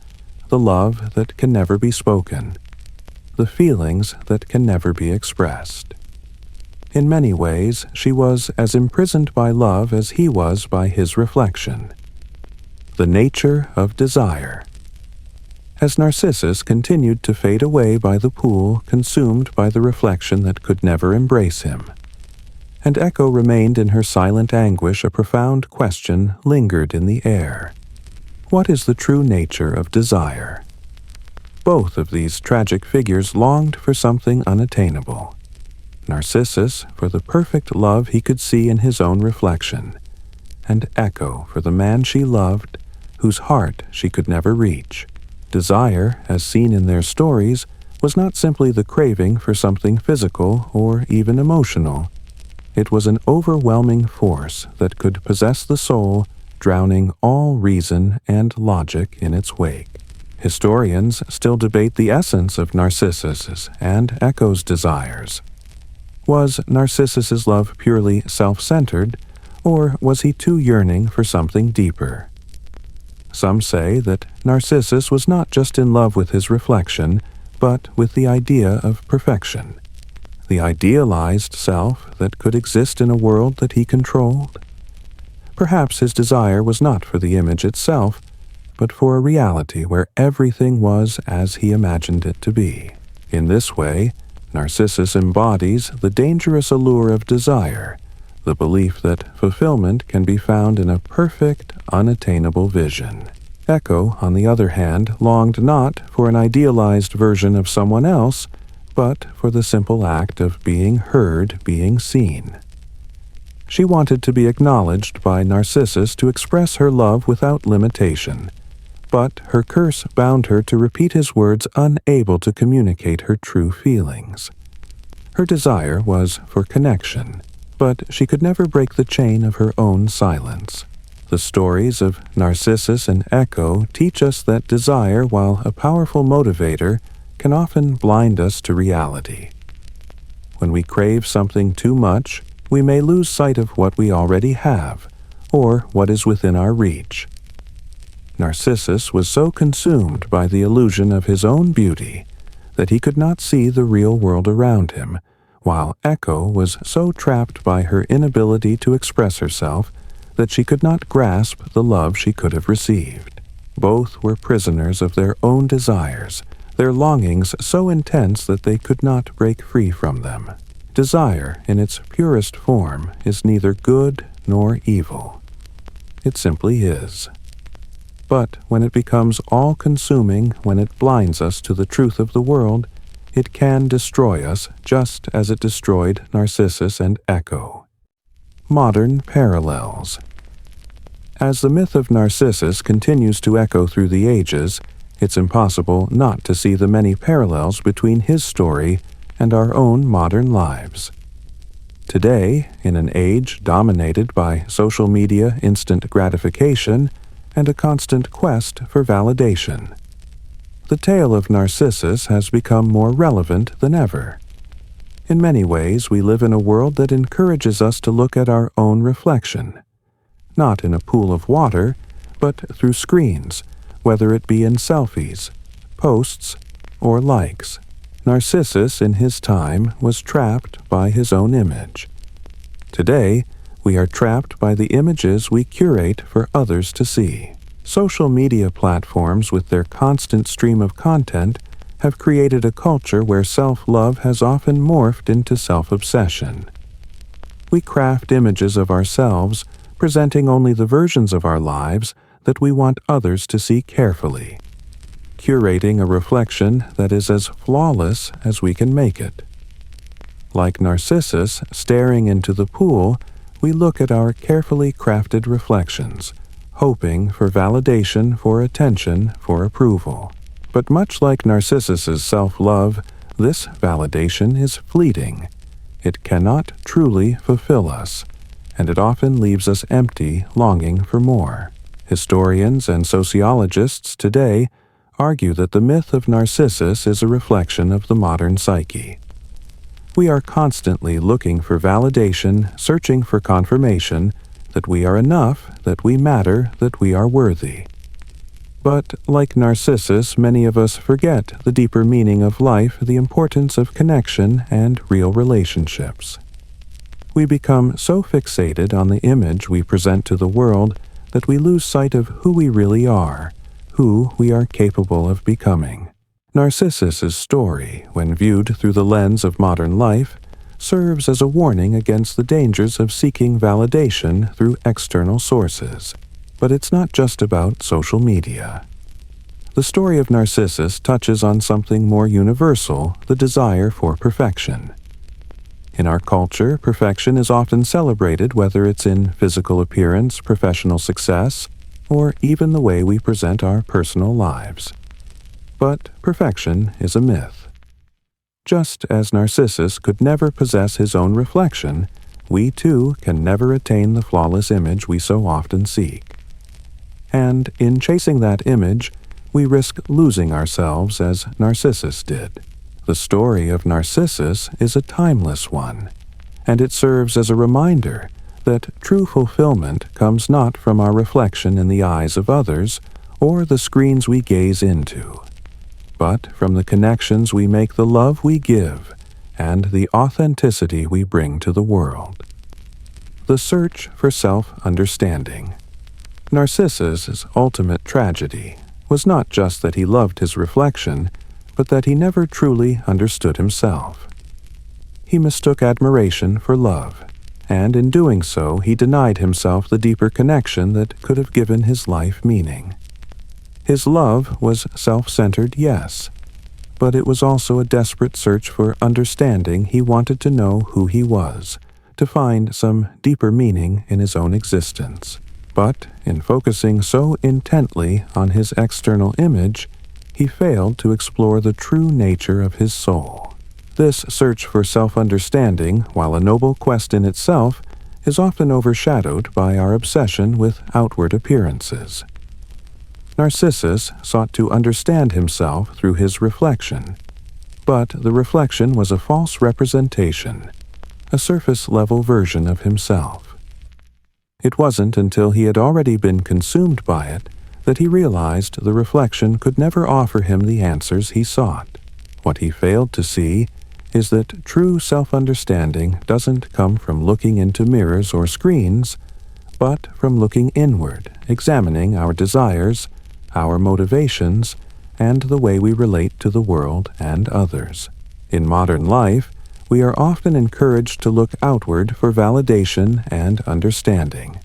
the love that can never be spoken, the feelings that can never be expressed. In many ways, she was as imprisoned by love as he was by his reflection. The nature of desire. As Narcissus continued to fade away by the pool, consumed by the reflection that could never embrace him, and Echo remained in her silent anguish, a profound question lingered in the air. What is the true nature of desire? Both of these tragic figures longed for something unattainable. Narcissus for the perfect love he could see in his own reflection, and Echo for the man she loved, whose heart she could never reach. Desire, as seen in their stories, was not simply the craving for something physical or even emotional. It was an overwhelming force that could possess the soul, drowning all reason and logic in its wake. Historians still debate the essence of Narcissus's and Echo's desires. Was Narcissus's love purely self-centered, or was he too yearning for something deeper? Some say that Narcissus was not just in love with his reflection, but with the idea of perfection, the idealized self that could exist in a world that he controlled. Perhaps his desire was not for the image itself, but for a reality where everything was as he imagined it to be. In this way, Narcissus embodies the dangerous allure of desire, the belief that fulfillment can be found in a perfect, unattainable vision. Echo, on the other hand, longed not for an idealized version of someone else, but for the simple act of being heard, being seen. She wanted to be acknowledged by Narcissus to express her love without limitation, but her curse bound her to repeat his words unable to communicate her true feelings. Her desire was for connection, but she could never break the chain of her own silence. The stories of Narcissus and Echo teach us that desire, while a powerful motivator, can often blind us to reality. When we crave something too much, we may lose sight of what we already have, or what is within our reach. Narcissus was so consumed by the illusion of his own beauty that he could not see the real world around him, while Echo was so trapped by her inability to express herself that she could not grasp the love she could have received. Both were prisoners of their own desires, their longings so intense that they could not break free from them. Desire, in its purest form, is neither good nor evil. It simply is. But when it becomes all-consuming, when it blinds us to the truth of the world, it can destroy us just as it destroyed Narcissus and Echo. Modern parallels. As the myth of Narcissus continues to echo through the ages, it's impossible not to see the many parallels between his story and our own modern lives. Today, in an age dominated by social media, instant gratification, and a constant quest for validation, the tale of Narcissus has become more relevant than ever. In many ways, we live in a world that encourages us to look at our own reflection, not in a pool of water, but through screens, whether it be in selfies, posts, or likes. Narcissus, in his time, was trapped by his own image. Today, we are trapped by the images we curate for others to see. Social media platforms, with their constant stream of content, have created a culture where self-love has often morphed into self-obsession. We craft images of ourselves, presenting only the versions of our lives that we want others to see carefully, curating a reflection that is as flawless as we can make it. Like Narcissus staring into the pool, we look at our carefully crafted reflections, hoping for validation, for attention, for approval. But much like Narcissus's self-love, this validation is fleeting. It cannot truly fulfill us, and it often leaves us empty, longing for more. Historians and sociologists today argue that the myth of Narcissus is a reflection of the modern psyche. We are constantly looking for validation, searching for confirmation that we are enough, that we matter, that we are worthy. But, like Narcissus, many of us forget the deeper meaning of life, the importance of connection and real relationships. We become so fixated on the image we present to the world that we lose sight of who we really are, who we are capable of becoming. Narcissus's story, when viewed through the lens of modern life, serves as a warning against the dangers of seeking validation through external sources. But it's not just about social media. The story of Narcissus touches on something more universal, the desire for perfection. In our culture, perfection is often celebrated, whether it's in physical appearance, professional success, or even the way we present our personal lives. But perfection is a myth. Just as Narcissus could never possess his own reflection, we too can never attain the flawless image we so often seek. And in chasing that image, we risk losing ourselves as Narcissus did. The story of Narcissus is a timeless one, and it serves as a reminder that true fulfillment comes not from our reflection in the eyes of others or the screens we gaze into, but from the connections we make, the love we give, and the authenticity we bring to the world. The search for self-understanding. Narcissus's ultimate tragedy was not just that he loved his reflection, but that he never truly understood himself. He mistook admiration for love, and in doing so he denied himself the deeper connection that could have given his life meaning. His love was self-centered, yes, but it was also a desperate search for understanding. He wanted to know who he was, to find some deeper meaning in his own existence. But in focusing so intently on his external image, he failed to explore the true nature of his soul. This search for self-understanding, while a noble quest in itself, is often overshadowed by our obsession with outward appearances. Narcissus sought to understand himself through his reflection, but the reflection was a false representation, a surface-level version of himself. It wasn't until he had already been consumed by it that he realized the reflection could never offer him the answers he sought. What he failed to see is that true self-understanding doesn't come from looking into mirrors or screens, but from looking inward, examining our desires, our motivations, and the way we relate to the world and others. In modern life, we are often encouraged to look outward for validation and understanding.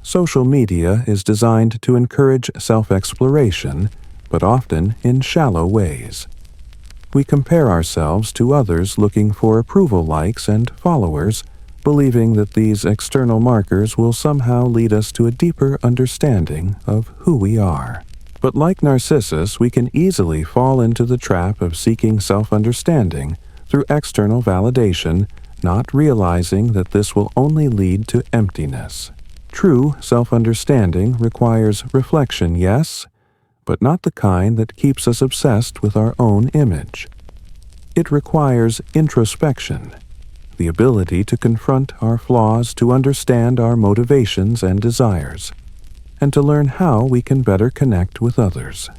Social media is designed to encourage self-exploration, but often in shallow ways. We compare ourselves to others looking for approval likes and followers, believing that these external markers will somehow lead us to a deeper understanding of who we are. But like Narcissus, we can easily fall into the trap of seeking self-understanding through external validation, not realizing that this will only lead to emptiness. True self-understanding requires reflection, yes, but not the kind that keeps us obsessed with our own image. It requires introspection, the ability to confront our flaws, to understand our motivations and desires, and to learn how we can better connect with others.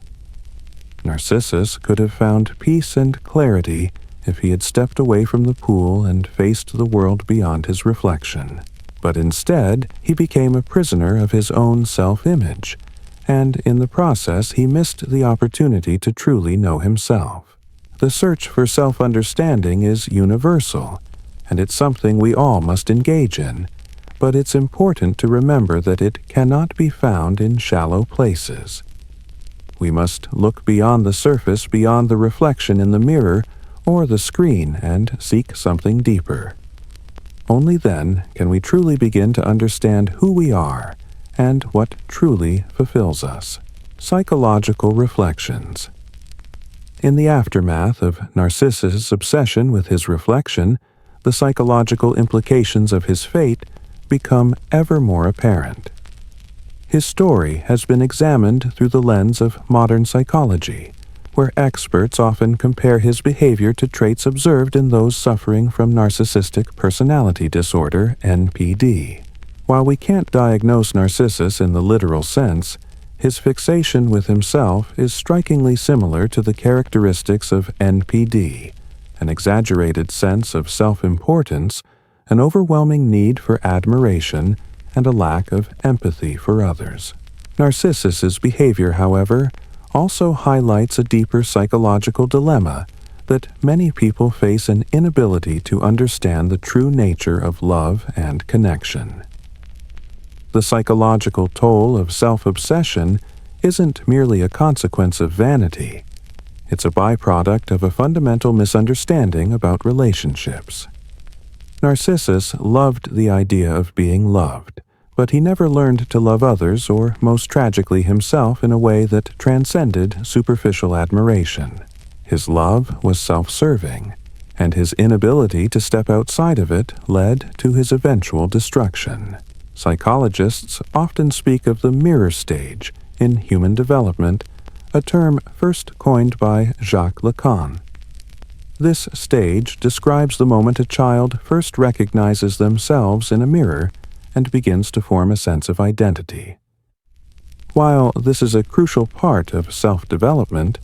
Narcissus could have found peace and clarity if he had stepped away from the pool and faced the world beyond his reflection. But instead, he became a prisoner of his own self-image, and in the process he missed the opportunity to truly know himself. The search for self-understanding is universal, and it's something we all must engage in, but it's important to remember that it cannot be found in shallow places. We must look beyond the surface, beyond the reflection in the mirror or the screen, and seek something deeper. Only then can we truly begin to understand who we are and what truly fulfills us. Psychological reflections. In the aftermath of Narcissus' obsession with his reflection, the psychological implications of his fate become ever more apparent. His story has been examined through the lens of modern psychology, where experts often compare his behavior to traits observed in those suffering from narcissistic personality disorder, NPD. While we can't diagnose Narcissus in the literal sense, his fixation with himself is strikingly similar to the characteristics of NPD, an exaggerated sense of self-importance, an overwhelming need for admiration, and a lack of empathy for others. Narcissus's behavior, however, also highlights a deeper psychological dilemma that many people face: an inability to understand the true nature of love and connection. The psychological toll of self-obsession isn't merely a consequence of vanity. It's a byproduct of a fundamental misunderstanding about relationships. Narcissus loved the idea of being loved, but he never learned to love others or, most tragically, himself in a way that transcended superficial admiration. His love was self-serving, and his inability to step outside of it led to his eventual destruction. Psychologists often speak of the mirror stage in human development, a term first coined by Jacques Lacan. This stage describes the moment a child first recognizes themselves in a mirror and begins to form a sense of identity. While this is a crucial part of self-development,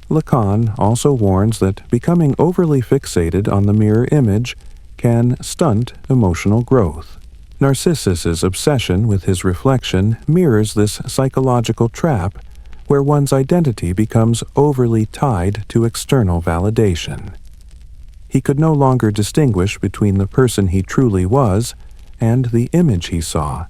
Lacan also warns that becoming overly fixated on the mirror image can stunt emotional growth. Narcissus's obsession with his reflection mirrors this psychological trap where one's identity becomes overly tied to external validation. He could no longer distinguish between the person he truly was and the image he saw,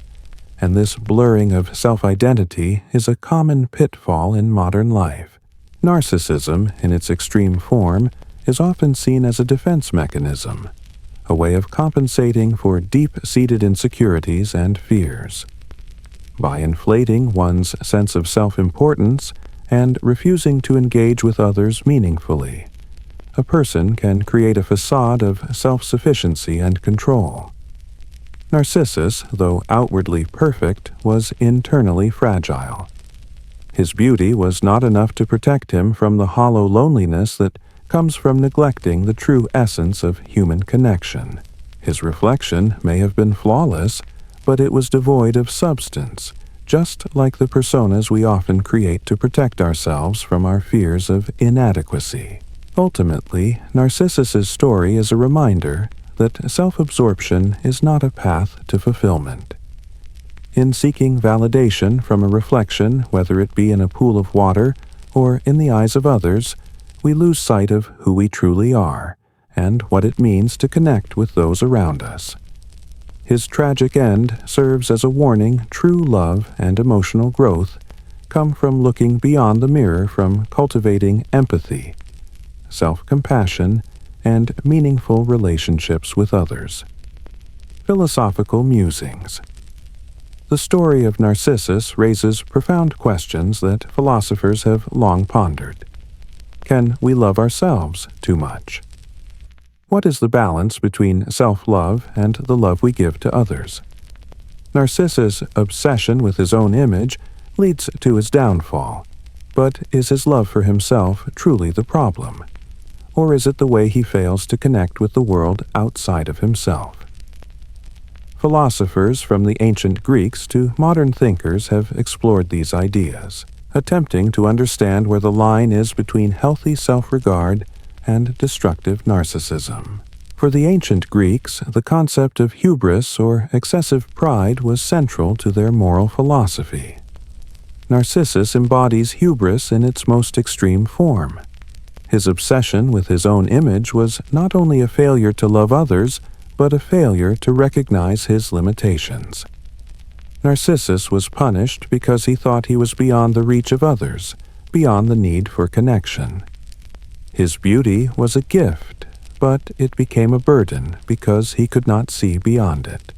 and this blurring of self-identity is a common pitfall in modern life. Narcissism, in its extreme form, is often seen as a defense mechanism, a way of compensating for deep-seated insecurities and fears. By inflating one's sense of self-importance and refusing to engage with others meaningfully, a person can create a facade of self-sufficiency and control. Narcissus, though outwardly perfect, was internally fragile. His beauty was not enough to protect him from the hollow loneliness that comes from neglecting the true essence of human connection. His reflection may have been flawless, but it was devoid of substance, just like the personas we often create to protect ourselves from our fears of inadequacy. Ultimately, Narcissus's story is a reminder that self-absorption is not a path to fulfillment. In seeking validation from a reflection, whether it be in a pool of water or in the eyes of others, we lose sight of who we truly are and what it means to connect with those around us. His tragic end serves as a warning. True love and emotional growth come from looking beyond the mirror, from cultivating empathy, self-compassion, and meaningful relationships with others. Philosophical musings. The story of Narcissus raises profound questions that philosophers have long pondered. Can we love ourselves too much? What is the balance between self-love and the love we give to others? Narcissus' obsession with his own image leads to his downfall, but is his love for himself truly the problem? Or is it the way he fails to connect with the world outside of himself? Philosophers from the ancient Greeks to modern thinkers have explored these ideas, attempting to understand where the line is between healthy self-regard and destructive narcissism. For the ancient Greeks, the concept of hubris or excessive pride was central to their moral philosophy. Narcissus embodies hubris in its most extreme form. His obsession with his own image was not only a failure to love others, but a failure to recognize his limitations. Narcissus was punished because he thought he was beyond the reach of others, beyond the need for connection. His beauty was a gift, but it became a burden because he could not see beyond it.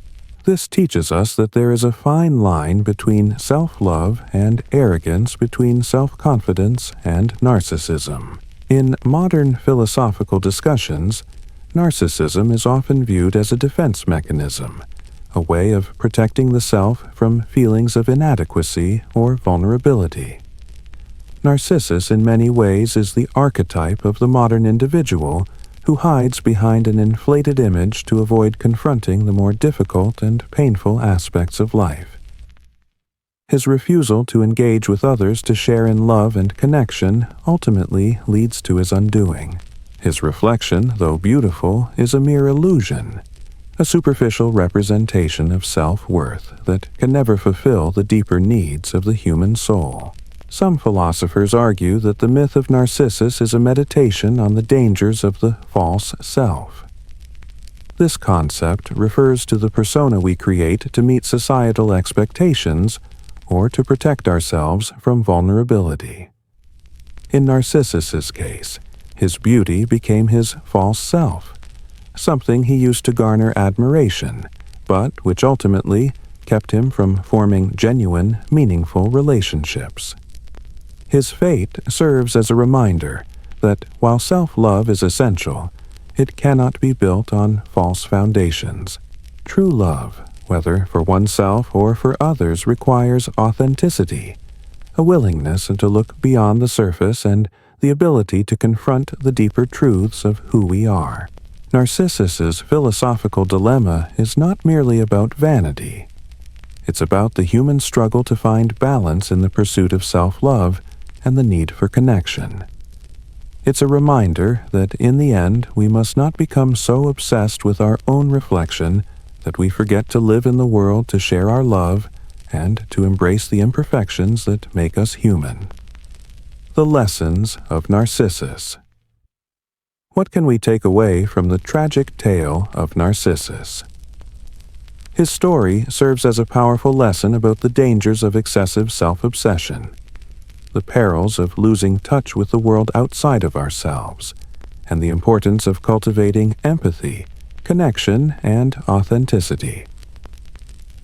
This teaches us that there is a fine line between self-love and arrogance, between self-confidence and narcissism. In modern philosophical discussions, narcissism is often viewed as a defense mechanism, a way of protecting the self from feelings of inadequacy or vulnerability. Narcissus in many ways is the archetype of the modern individual who hides behind an inflated image to avoid confronting the more difficult and painful aspects of life. His refusal to engage with others to share in love and connection ultimately leads to his undoing. His reflection, though beautiful, is a mere illusion, a superficial representation of self-worth that can never fulfill the deeper needs of the human soul. Some philosophers argue that the myth of Narcissus is a meditation on the dangers of the false self. This concept refers to the persona we create to meet societal expectations or to protect ourselves from vulnerability. In Narcissus's case, his beauty became his false self, something he used to garner admiration, but which ultimately kept him from forming genuine, meaningful relationships. His fate serves as a reminder that while self-love is essential, it cannot be built on false foundations. True love, whether for oneself or for others, requires authenticity, a willingness to look beyond the surface and the ability to confront the deeper truths of who we are. Narcissus's philosophical dilemma is not merely about vanity. It's about the human struggle to find balance in the pursuit of self-love and the need for connection. It's a reminder that in the end we must not become so obsessed with our own reflection that we forget to live in the world to share our love and to embrace the imperfections that make us human. The lessons of Narcissus. What can we take away from the tragic tale of Narcissus? His story serves as a powerful lesson about the dangers of excessive self-obsession, the perils of losing touch with the world outside of ourselves, and the importance of cultivating empathy, connection, and authenticity.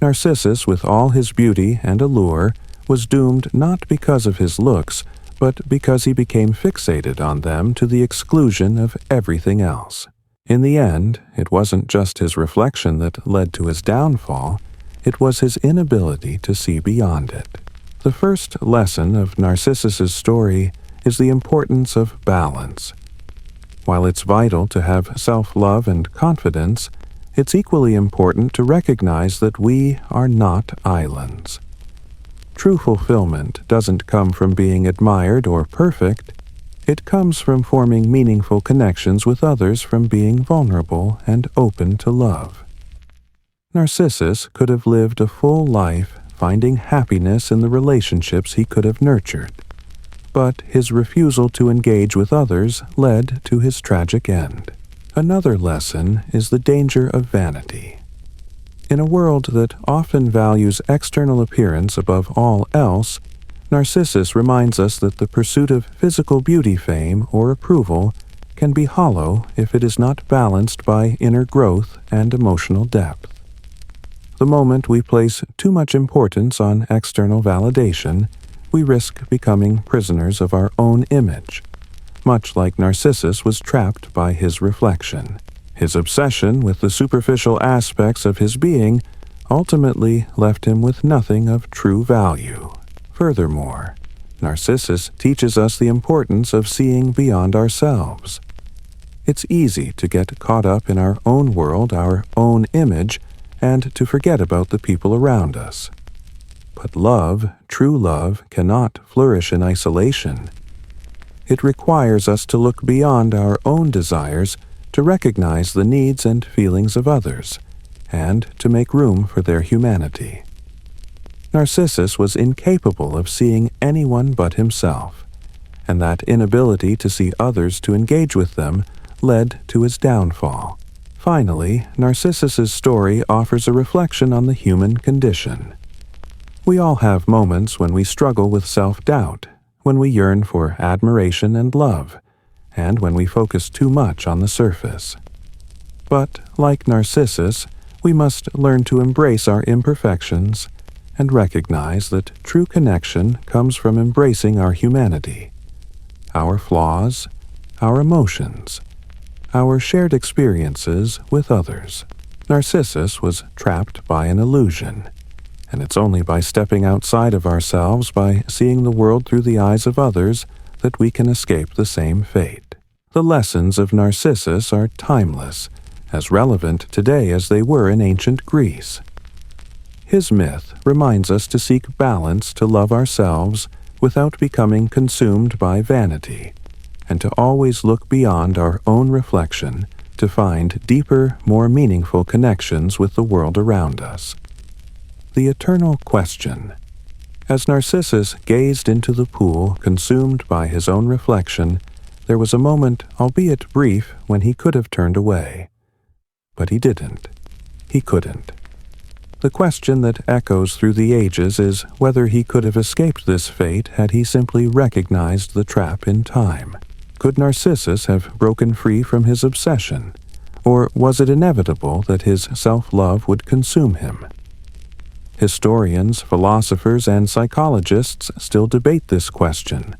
Narcissus, with all his beauty and allure, was doomed not because of his looks, but because he became fixated on them to the exclusion of everything else. In the end, it wasn't just his reflection that led to his downfall, it was his inability to see beyond it. The first lesson of Narcissus's story is the importance of balance. While it's vital to have self-love and confidence, it's equally important to recognize that we are not islands. True fulfillment doesn't come from being admired or perfect. It comes from forming meaningful connections with others, from being vulnerable and open to love. Narcissus could have lived a full life finding happiness in the relationships he could have nurtured, but his refusal to engage with others led to his tragic end. Another lesson is the danger of vanity. In a world that often values external appearance above all else, Narcissus reminds us that the pursuit of physical beauty, fame, or approval can be hollow if it is not balanced by inner growth and emotional depth. The moment we place too much importance on external validation, we risk becoming prisoners of our own image, much like Narcissus was trapped by his reflection. His obsession with the superficial aspects of his being ultimately left him with nothing of true value. Furthermore, Narcissus teaches us the importance of seeing beyond ourselves. It's easy to get caught up in our own world, our own image, and to forget about the people around us. But love, true love, cannot flourish in isolation. It requires us to look beyond our own desires, to recognize the needs and feelings of others, and to make room for their humanity. Narcissus was incapable of seeing anyone but himself, and that inability to see others to engage with them led to his downfall. Finally, Narcissus's story offers a reflection on the human condition. We all have moments when we struggle with self-doubt, when we yearn for admiration and love, and when we focus too much on the surface. But, like Narcissus, we must learn to embrace our imperfections and recognize that true connection comes from embracing our humanity, our flaws, our emotions, our shared experiences with others. Narcissus was trapped by an illusion, and it's only by stepping outside of ourselves, by seeing the world through the eyes of others, that we can escape the same fate. The lessons of Narcissus are timeless, as relevant today as they were in ancient Greece. His myth reminds us to seek balance, to love ourselves without becoming consumed by vanity, and to always look beyond our own reflection to find deeper, more meaningful connections with the world around us. The eternal question. As Narcissus gazed into the pool, consumed by his own reflection, there was a moment, albeit brief, when he could have turned away. But he didn't. He couldn't. The question that echoes through the ages is whether he could have escaped this fate had he simply recognized the trap in time. Could Narcissus have broken free from his obsession, Or was it inevitable that his self-love would consume him? Historians, philosophers, and psychologists still debate this question,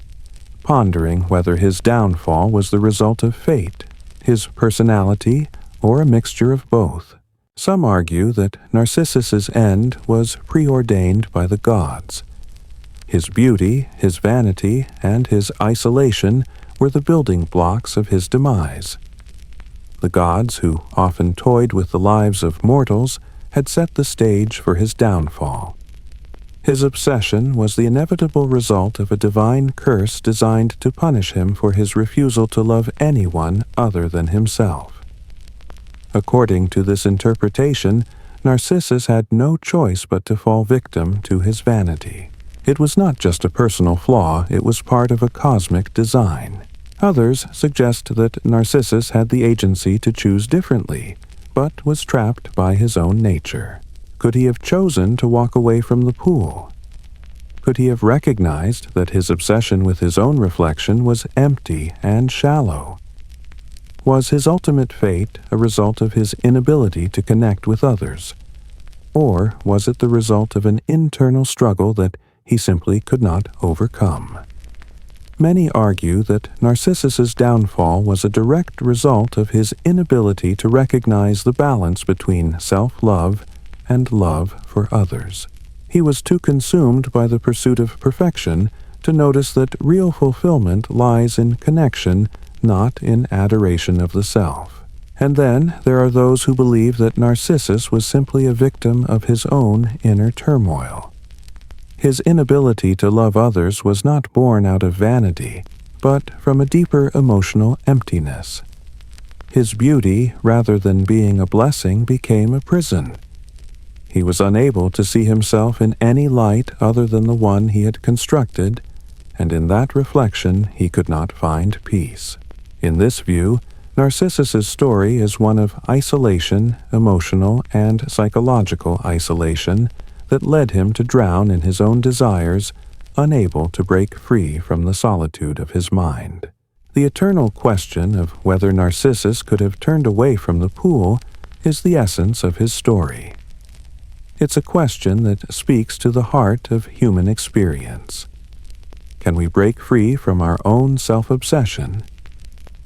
pondering whether his downfall was the result of fate, his personality, or a mixture of both. Some argue that Narcissus's end was preordained by the gods. His beauty, his vanity, and his isolation were the building blocks of his demise. The gods, who often toyed with the lives of mortals, had set the stage for his downfall. His obsession was the inevitable result of a divine curse designed to punish him for his refusal to love anyone other than himself. According to this interpretation, Narcissus had no choice but to fall victim to his vanity. It was not just a personal flaw, it was part of a cosmic design. Others suggest that Narcissus had the agency to choose differently, but was trapped by his own nature. Could he have chosen to walk away from the pool? Could he have recognized that his obsession with his own reflection was empty and shallow? Was his ultimate fate a result of his inability to connect with others? Or was it the result of an internal struggle that he simply could not overcome? Many argue that Narcissus's downfall was a direct result of his inability to recognize the balance between self-love and love for others. He was too consumed by the pursuit of perfection to notice that real fulfillment lies in connection, not in adoration of the self. And then there are those who believe that Narcissus was simply a victim of his own inner turmoil. His inability to love others was not born out of vanity, but from a deeper emotional emptiness. His beauty, rather than being a blessing, became a prison. He was unable to see himself in any light other than the one he had constructed, and in that reflection he could not find peace. In this view, Narcissus's story is one of isolation, emotional and psychological isolation, that led him to drown in his own desires, unable to break free from the solitude of his mind. The eternal question of whether Narcissus could have turned away from the pool is the essence of his story. It's a question that speaks to the heart of human experience. Can we break free from our own self-obsession?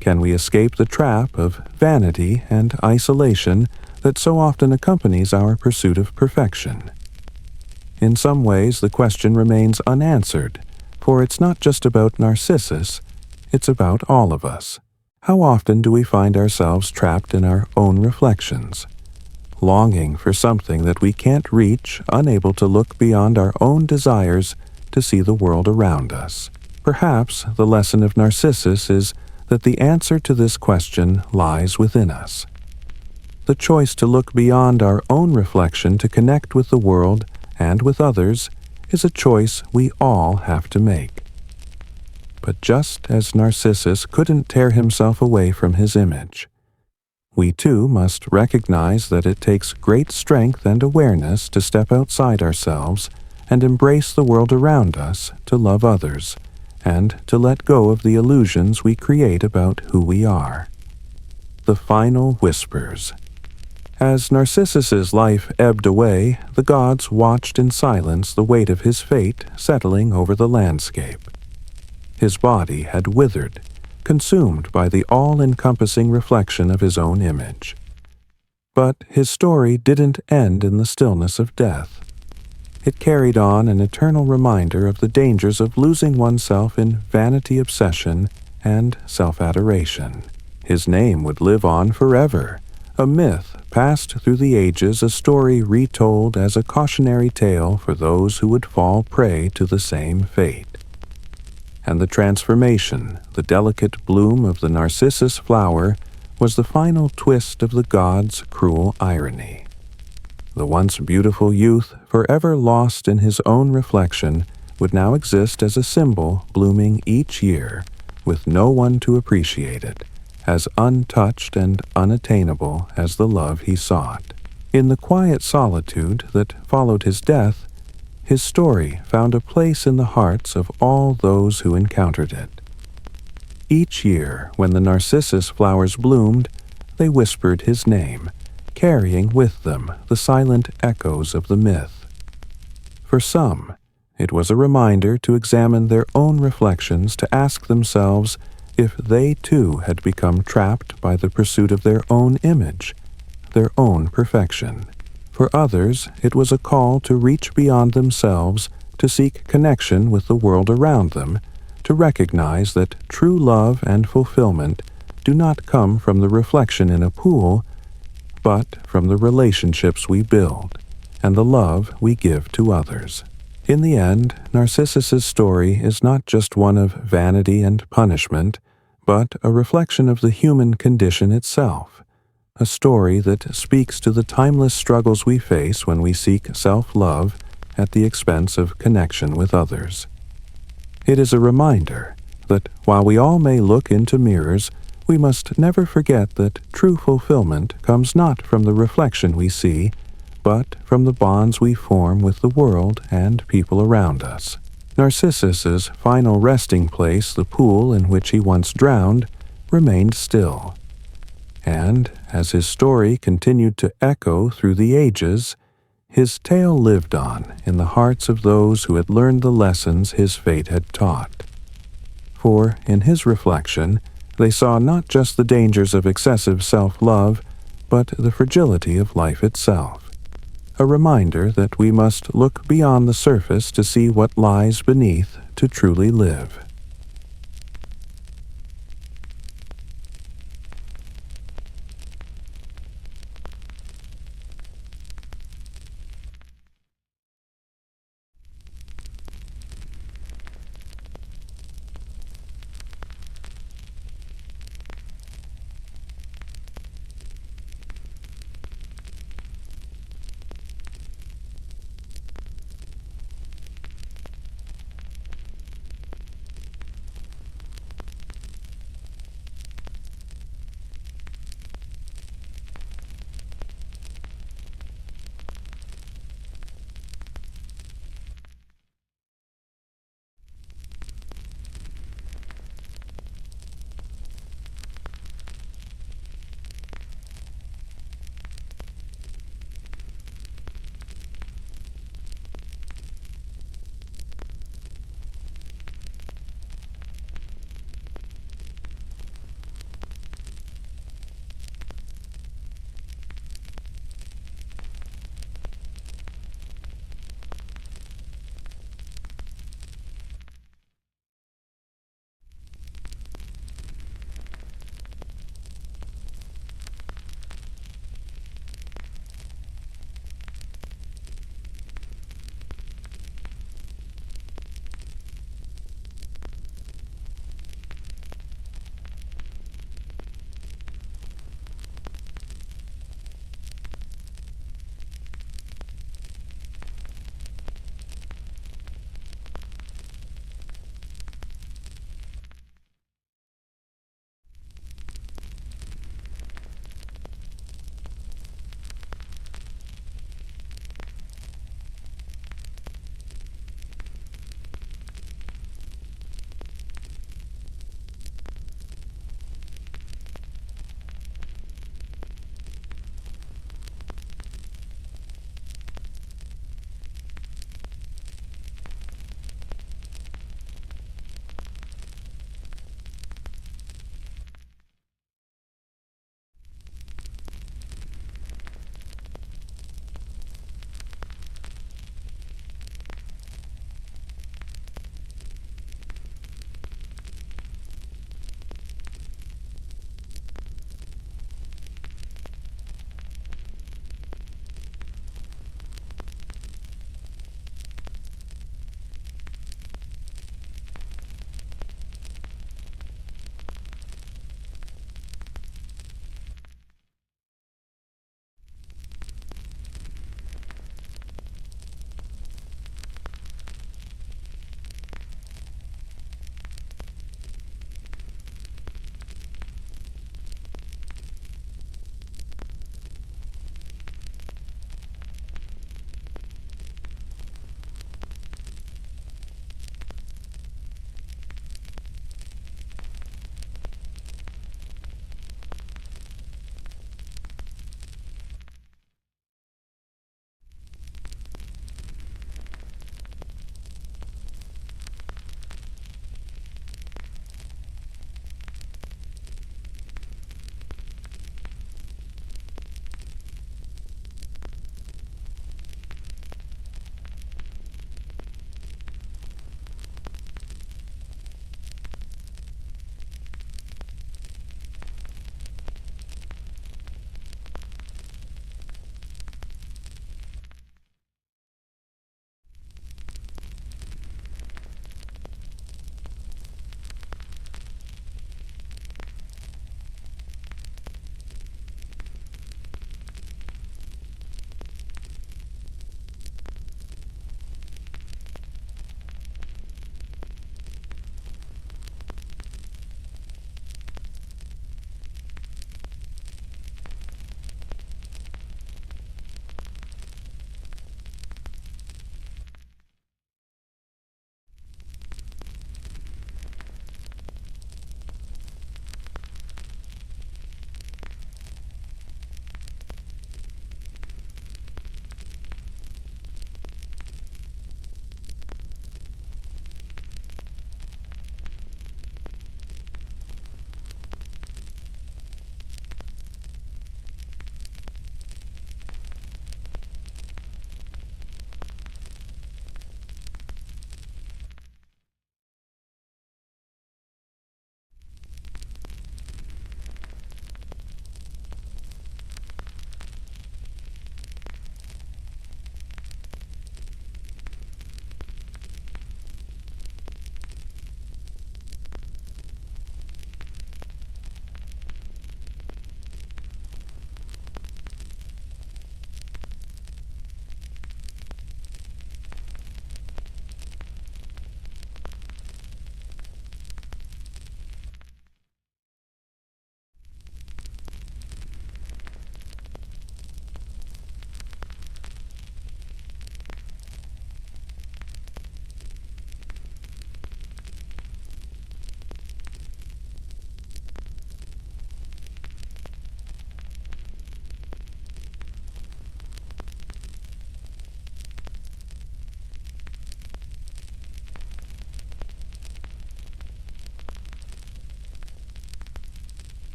Can we escape the trap of vanity and isolation that so often accompanies our pursuit of perfection? In some ways, the question remains unanswered, for it's not just about Narcissus, it's about all of us. How often do we find ourselves trapped in our own reflections, longing for something that we can't reach, unable to look beyond our own desires to see the world around us? Perhaps the lesson of Narcissus is that the answer to this question lies within us. The choice to look beyond our own reflection to connect with the world and with others is a choice we all have to make. But just as Narcissus couldn't tear himself away from his image, we too must recognize that it takes great strength and awareness to step outside ourselves and embrace the world around us, to love others, and to let go of the illusions we create about who we are. The final whispers. As Narcissus's life ebbed away, the gods watched in silence the weight of his fate settling over the landscape. His body had withered, consumed by the all-encompassing reflection of his own image. But his story didn't end in the stillness of death. It carried on an eternal reminder of the dangers of losing oneself in vanity obsession and self-adoration. His name would live on forever, a myth passed through the ages, a story retold as a cautionary tale for those who would fall prey to the same fate. And the transformation, the delicate bloom of the narcissus flower, was the final twist of the gods' cruel irony. The once beautiful youth, forever lost in his own reflection, would now exist as a symbol blooming each year, with no one to appreciate it, as untouched and unattainable as the love he sought. In the quiet solitude that followed his death, his story found a place in the hearts of all those who encountered it. Each year, when the narcissus flowers bloomed, they whispered his name, carrying with them the silent echoes of the myth. For some, it was a reminder to examine their own reflections, to ask themselves if they too had become trapped by the pursuit of their own image, their own perfection. For others, it was a call to reach beyond themselves, to seek connection with the world around them, to recognize that true love and fulfillment do not come from the reflection in a pool, but from the relationships we build and the love we give to others. In the end, Narcissus's story is not just one of vanity and punishment, but a reflection of the human condition itself, a story that speaks to the timeless struggles we face when we seek self-love at the expense of connection with others. It is a reminder that while we all may look into mirrors, we must never forget that true fulfillment comes not from the reflection we see, but from the bonds we form with the world and people around us. Narcissus's final resting place, the pool in which he once drowned, remained still. And as his story continued to echo through the ages, his tale lived on in the hearts of those who had learned the lessons his fate had taught. For in his reflection, they saw not just the dangers of excessive self-love, but the fragility of life itself. A reminder that we must look beyond the surface to see what lies beneath to truly live.